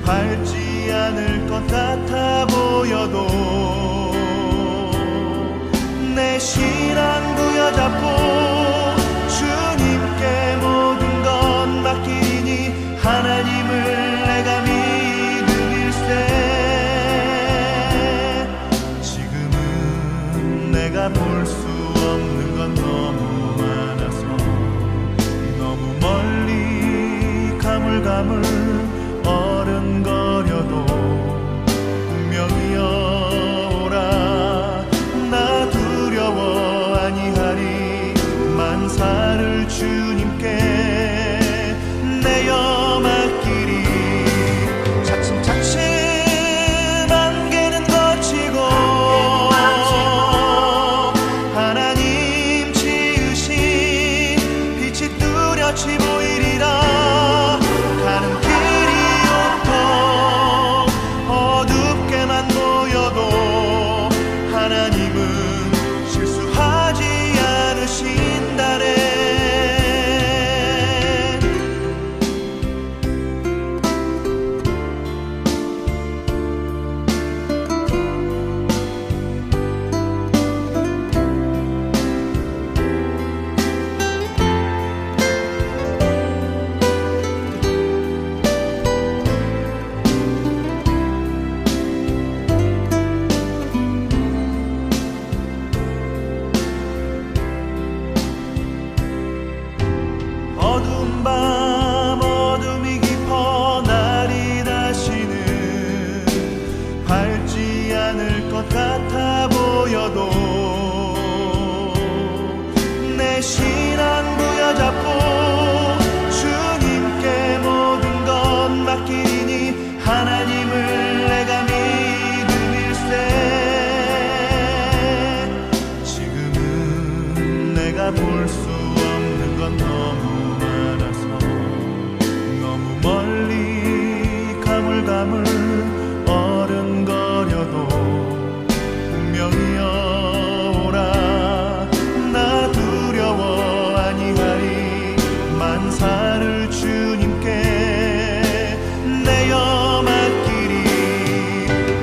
밝지 않을 것 같아 보여도 내 신앙 부여잡고 주님께 모든 것 맡기니 하나님을 내가 믿습니다. 가물가물 어른거려도 분명히여라 나 두려워 아니하리 만사를 주님께 내어 맡기리 차츰차츰 안개는 거치고 하나님 지으신 빛이 뚜렷이 보이리라 가는 길이 온통 어둡게만 보여도 하나님은 실수하지 않으신다네 어두운 밤 어둠이 깊어 날이 다시는 밝지 않을 것 같아 보여도 내 신앙 부여잡고 주님께 모든 것 맡기니 하나님을 내가 믿음일세 지금은 내가 볼 수 없는 건 너무 많아서 너무 멀리 가물가물 어른거려도 분명히여라 나 두려워 아니하리 만사를 주님께 내어 맡기리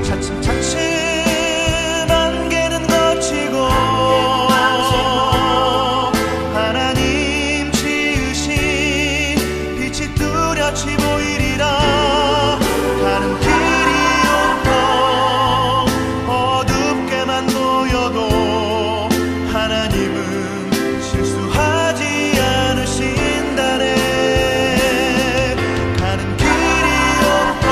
차츰차츰 안개는 거치고 하나님 지으신 빛이 뚜렷이 보이리라 가는 길이 온통 어둡게만 보여도 하나님은 실수하지 않으신다네 가는 길이 온통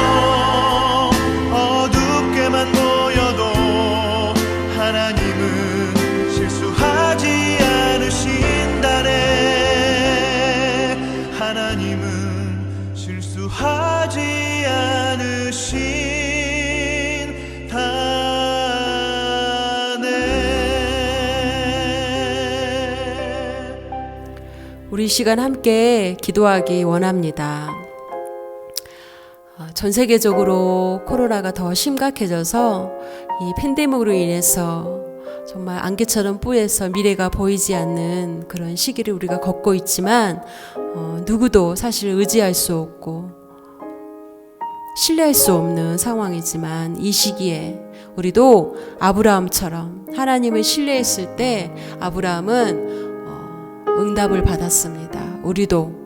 어둡게만 보여도 하나님은 실수하지 않으신다네 하나님은 실수하지 않으신다네 우리 이 시간 함께 기도하기 원합니다. 전 세계적으로 코로나가 더 심각해져서 이 팬데믹으로 인해서 정말 안개처럼 뿌에서 미래가 보이지 않는 그런 시기를 우리가 걷고 있지만 누구도 사실 의지할 수 없고 신뢰할 수 없는 상황이지만 이 시기에 우리도 아브라함처럼 하나님을 신뢰했을 때 아브라함은 응답을 받았습니다. 우리도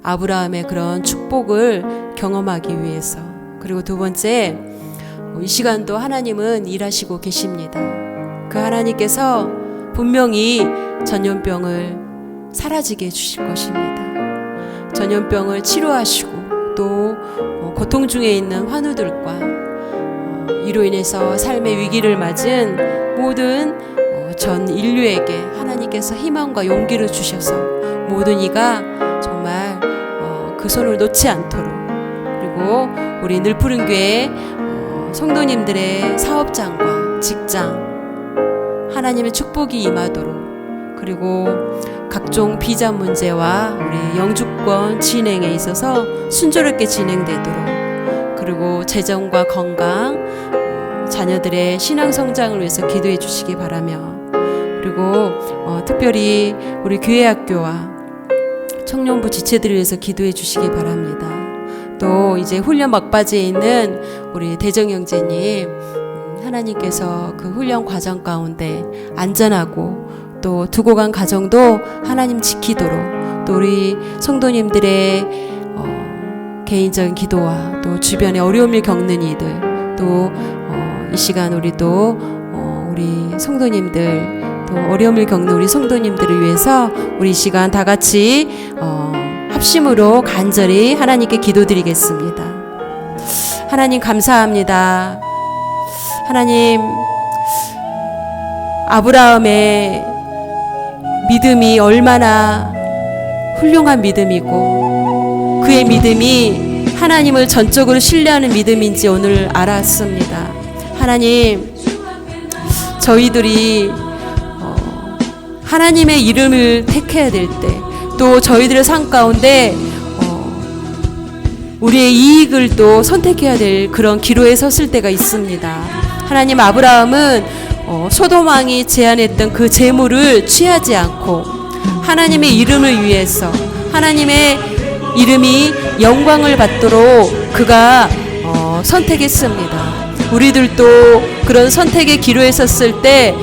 아브라함의 그런 축복을 경험하기 위해서 그리고 두 번째 이 시간도 하나님은 일하시고 계십니다. 그 하나님께서 분명히 전염병을 사라지게 해주실 것입니다. 전염병을 치료하시고 또 고통 중에 있는 환우들과 이로 인해서 삶의 위기를 맞은 모든 전 인류에게 하나님께서 희망과 용기를 주셔서 모든 이가 정말 그 손을 놓지 않도록 그리고 우리 늘푸른교회 성도님들의 사업장과 직장 하나님의 축복이 임하도록 그리고 각종 비자 문제와 우리 영주권 진행에 있어서 순조롭게 진행되도록 그리고 재정과 건강 자녀들의 신앙 성장을 위해서 기도해 주시기 바라며 그리고 특별히 우리 교회학교와 청년부 지체들을 위해서 기도해 주시기 바랍니다. 또 이제 훈련 막바지에 있는 우리 대정 형제님 하나님께서 그 훈련 과정 가운데 안전하고 또 두고 간 가정도 하나님 지키도록 또 우리 성도님들의 개인적인 기도와 또 주변에 어려움을 겪는 이들 또 이 시간 우리도 우리 성도님들 또 어려움을 겪는 우리 성도님들을 위해서 우리 이 시간 다 같이 합심으로 간절히 하나님께 기도드리겠습니다. 하나님 감사합니다. 하나님, 아브라함의 믿음이 얼마나 훌륭한 믿음이고 그의 믿음이 하나님을 전적으로 신뢰하는 믿음인지 오늘 알았습니다. 하나님, 저희들이 하나님의 이름을 택해야 될 때, 또 저희들의 삶 가운데 우리의 이익을 또 선택해야 될 그런 기로에 섰을 때가 있습니다. 하나님, 아브라함은 소돔 왕이 제안했던 그 재물을 취하지 않고 하나님의 이름을 위해서, 하나님의 이름이 영광을 받도록 그가 선택했습니다. 우리들도 그런 선택의 기로에 섰을 때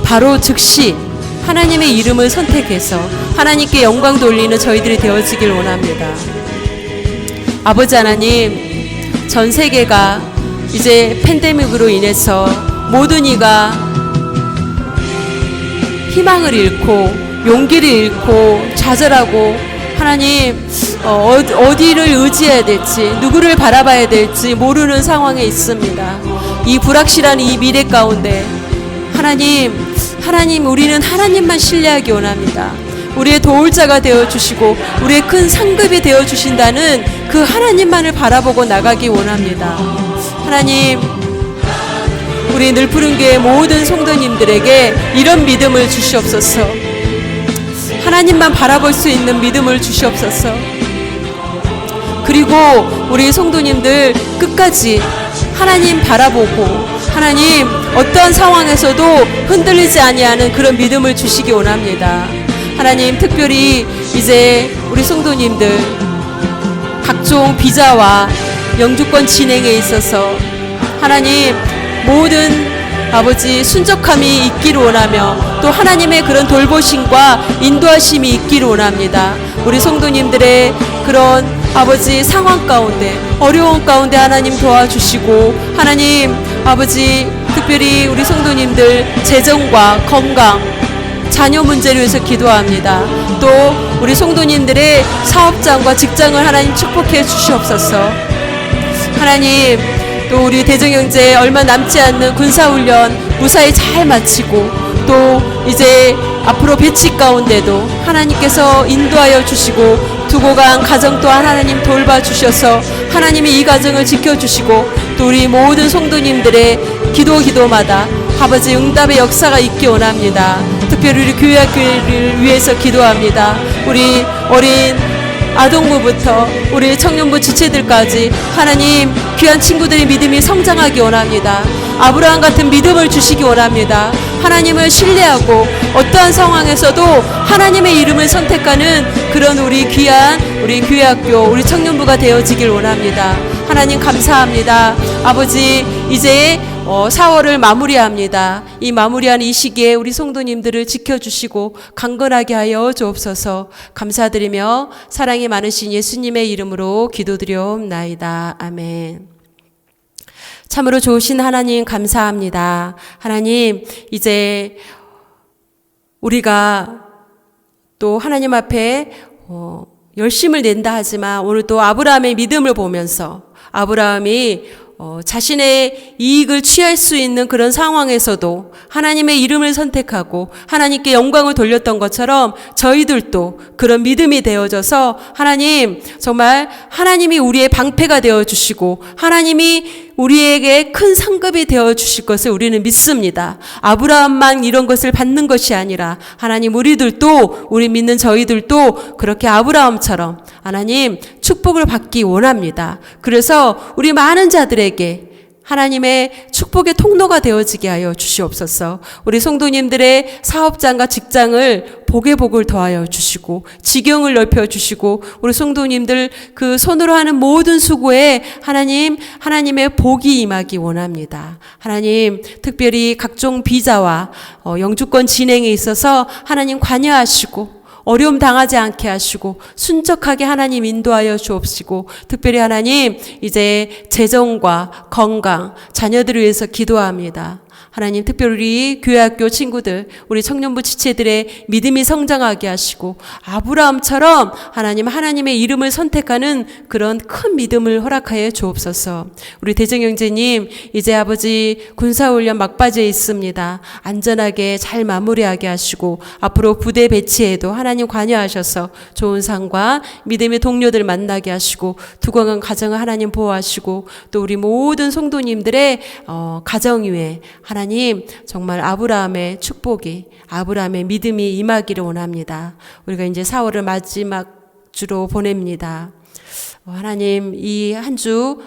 바로 즉시 하나님의 이름을 선택해서 하나님께 영광 돌리는 저희들이 되어지길 원합니다. 아버지 하나님, 전 세계가 이제 팬데믹으로 인해서 모든 이가 희망을 잃고 용기를 잃고 좌절하고, 하나님 어디를 의지해야 될지, 누구를 바라봐야 될지 모르는 상황에 있습니다. 이 불확실한 이 미래 가운데 하나님, 우리는 하나님만 신뢰하기 원합니다. 우리의 도울 자가 되어주시고 우리의 큰 상급이 되어주신다는 그 하나님만을 바라보고 나가기 원합니다. 하나님, 우리 늘푸른교회 모든 성도님들에게 이런 믿음을 주시옵소서. 하나님만 바라볼 수 있는 믿음을 주시옵소서. 그리고 우리 성도님들 끝까지 하나님 바라보고 하나님 어떠한 상황에서도 흔들리지 아니하는 그런 믿음을 주시기 원합니다. 하나님, 특별히 이제 우리 성도님들 각종 비자와 영주권 진행에 있어서 하나님 모든 아버지 순적함이 있기를 원하며 또 하나님의 그런 돌보심과 인도하심이 있기를 원합니다. 우리 성도님들의 그런 아버지 상황 가운데, 어려운 가운데 하나님 도와주시고, 하나님 아버지 특별히 우리 성도님들 재정과 건강, 자녀 문제를 위해서 기도합니다. 또 우리 성도님들의 사업장과 직장을 하나님 축복해 주시옵소서. 하나님, 또 우리 대정형제 얼마 남지 않는 군사훈련 무사히 잘 마치고 또 이제 앞으로 배치 가운데도 하나님께서 인도하여 주시고 두고 간 가정 또한 하나님 돌봐주셔서 하나님이 이 가정을 지켜주시고 또 우리 모든 성도님들의 기도마다 아버지 응답의 역사가 있기 원합니다. 특별히 우리 교회학교를 위해서 기도합니다. 우리 어린 아동부부터 우리 청년부 지체들까지 하나님 귀한 친구들의 믿음이 성장하기 원합니다. 아브라함 같은 믿음을 주시기 원합니다. 하나님을 신뢰하고 어떠한 상황에서도 하나님의 이름을 선택하는 그런 우리 귀한 우리 교회학교 우리 청년부가 되어지길 원합니다. 하나님 감사합니다. 아버지, 이제 4월을 마무리합니다. 이 마무리하는 이 시기에 우리 성도님들을 지켜주시고 강건하게 하여 주옵소서. 감사드리며 사랑이 많으신 예수님의 이름으로 기도드려옵나이다. 아멘. 참으로 좋으신 하나님 감사합니다. 하나님, 이제 우리가 또 하나님 앞에 열심을 낸다 하지만 오늘 또 아브라함의 믿음을 보면서 아브라함이 자신의 이익을 취할 수 있는 그런 상황에서도 하나님의 이름을 선택하고 하나님께 영광을 돌렸던 것처럼 저희들도 그런 믿음이 되어져서 하나님, 정말 하나님이 우리의 방패가 되어주시고 하나님이 우리에게 큰 상급이 되어주실 것을 우리는 믿습니다. 아브라함만 이런 것을 받는 것이 아니라 하나님, 우리들도, 우리 믿는 저희들도 그렇게 아브라함처럼 하나님 축복을 받기 원합니다. 그래서 우리 많은 자들에게 하나님의 축복의 통로가 되어지게 하여 주시옵소서. 우리 성도님들의 사업장과 직장을 복을 더하여 주시고 지경을 넓혀 주시고 우리 성도님들 그 손으로 하는 모든 수고에 하나님의 복이 임하기 원합니다. 하나님, 특별히 각종 비자와 영주권 진행에 있어서 하나님 관여하시고 어려움 당하지 않게 하시고 순적하게 하나님 인도하여 주옵시고 특별히 하나님, 이제 재정과 건강, 자녀들을 위해서 기도합니다. 하나님 특별히 우리 교회학교 친구들, 우리 청년부 지체들의 믿음이 성장하게 하시고 아브라함처럼 하나님의 이름을 선택하는 그런 큰 믿음을 허락하여 주옵소서. 우리 대정형제님 이제 아버지 군사훈련 막바지에 있습니다. 안전하게 잘 마무리하게 하시고 앞으로 부대 배치에도 하나님 관여하셔서 좋은 상과 믿음의 동료들 만나게 하시고 두건강 가정을 하나님 보호하시고 또 우리 모든 성도님들의 가정 위에 하나님 정말 아브라함의 축복이, 아브라함의 믿음이 임하기를 원합니다. 우리가 이제 4월을 마지막 주로 보냅니다. 하나님 이 한 주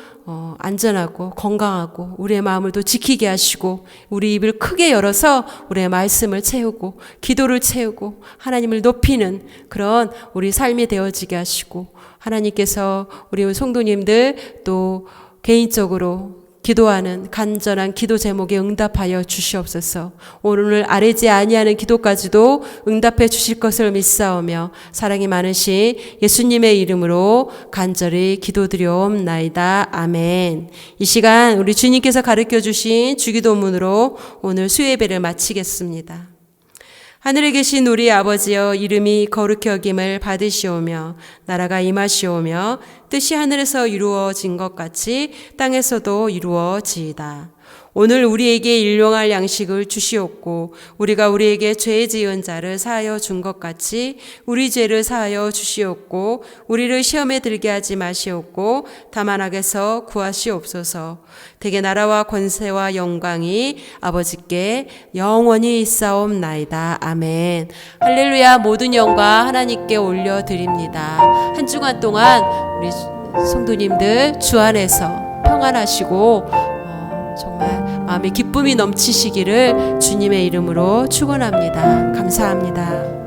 안전하고 건강하고 우리의 마음을 또 지키게 하시고 우리 입을 크게 열어서 우리의 말씀을 채우고 기도를 채우고 하나님을 높이는 그런 우리 삶이 되어지게 하시고 하나님께서 우리 성도님들 또 개인적으로 기도하는 간절한 기도 제목에 응답하여 주시옵소서. 오늘 아뢰지 아니하는 기도까지도 응답해 주실 것을 믿사오며 사랑이 많으신 예수님의 이름으로 간절히 기도드려옵나이다. 아멘. 이 시간 우리 주님께서 가르쳐 주신 주기도문으로 오늘 수요예배를 마치겠습니다. 하늘에 계신 우리 아버지여, 이름이 거룩히 여김을 받으시오며 나라가 임하시오며 뜻이 하늘에서 이루어진 것 같이 땅에서도 이루어지이다. 오늘 우리에게 일용할 양식을 주시옵고 우리가 우리에게 죄 지은 자를 사하여 준 것 같이 우리 죄를 사하여 주시옵고 우리를 시험에 들게 하지 마시옵고 다만 악에서 구하시옵소서. 대개 나라와 권세와 영광이 아버지께 영원히 있사옵나이다. 아멘. 할렐루야. 모든 영광 하나님께 올려드립니다. 한 주간 동안 우리 성도님들 주 안에서 평안하시고 정말 마음의 기쁨이 넘치시기를 주님의 이름으로 축원합니다. 감사합니다.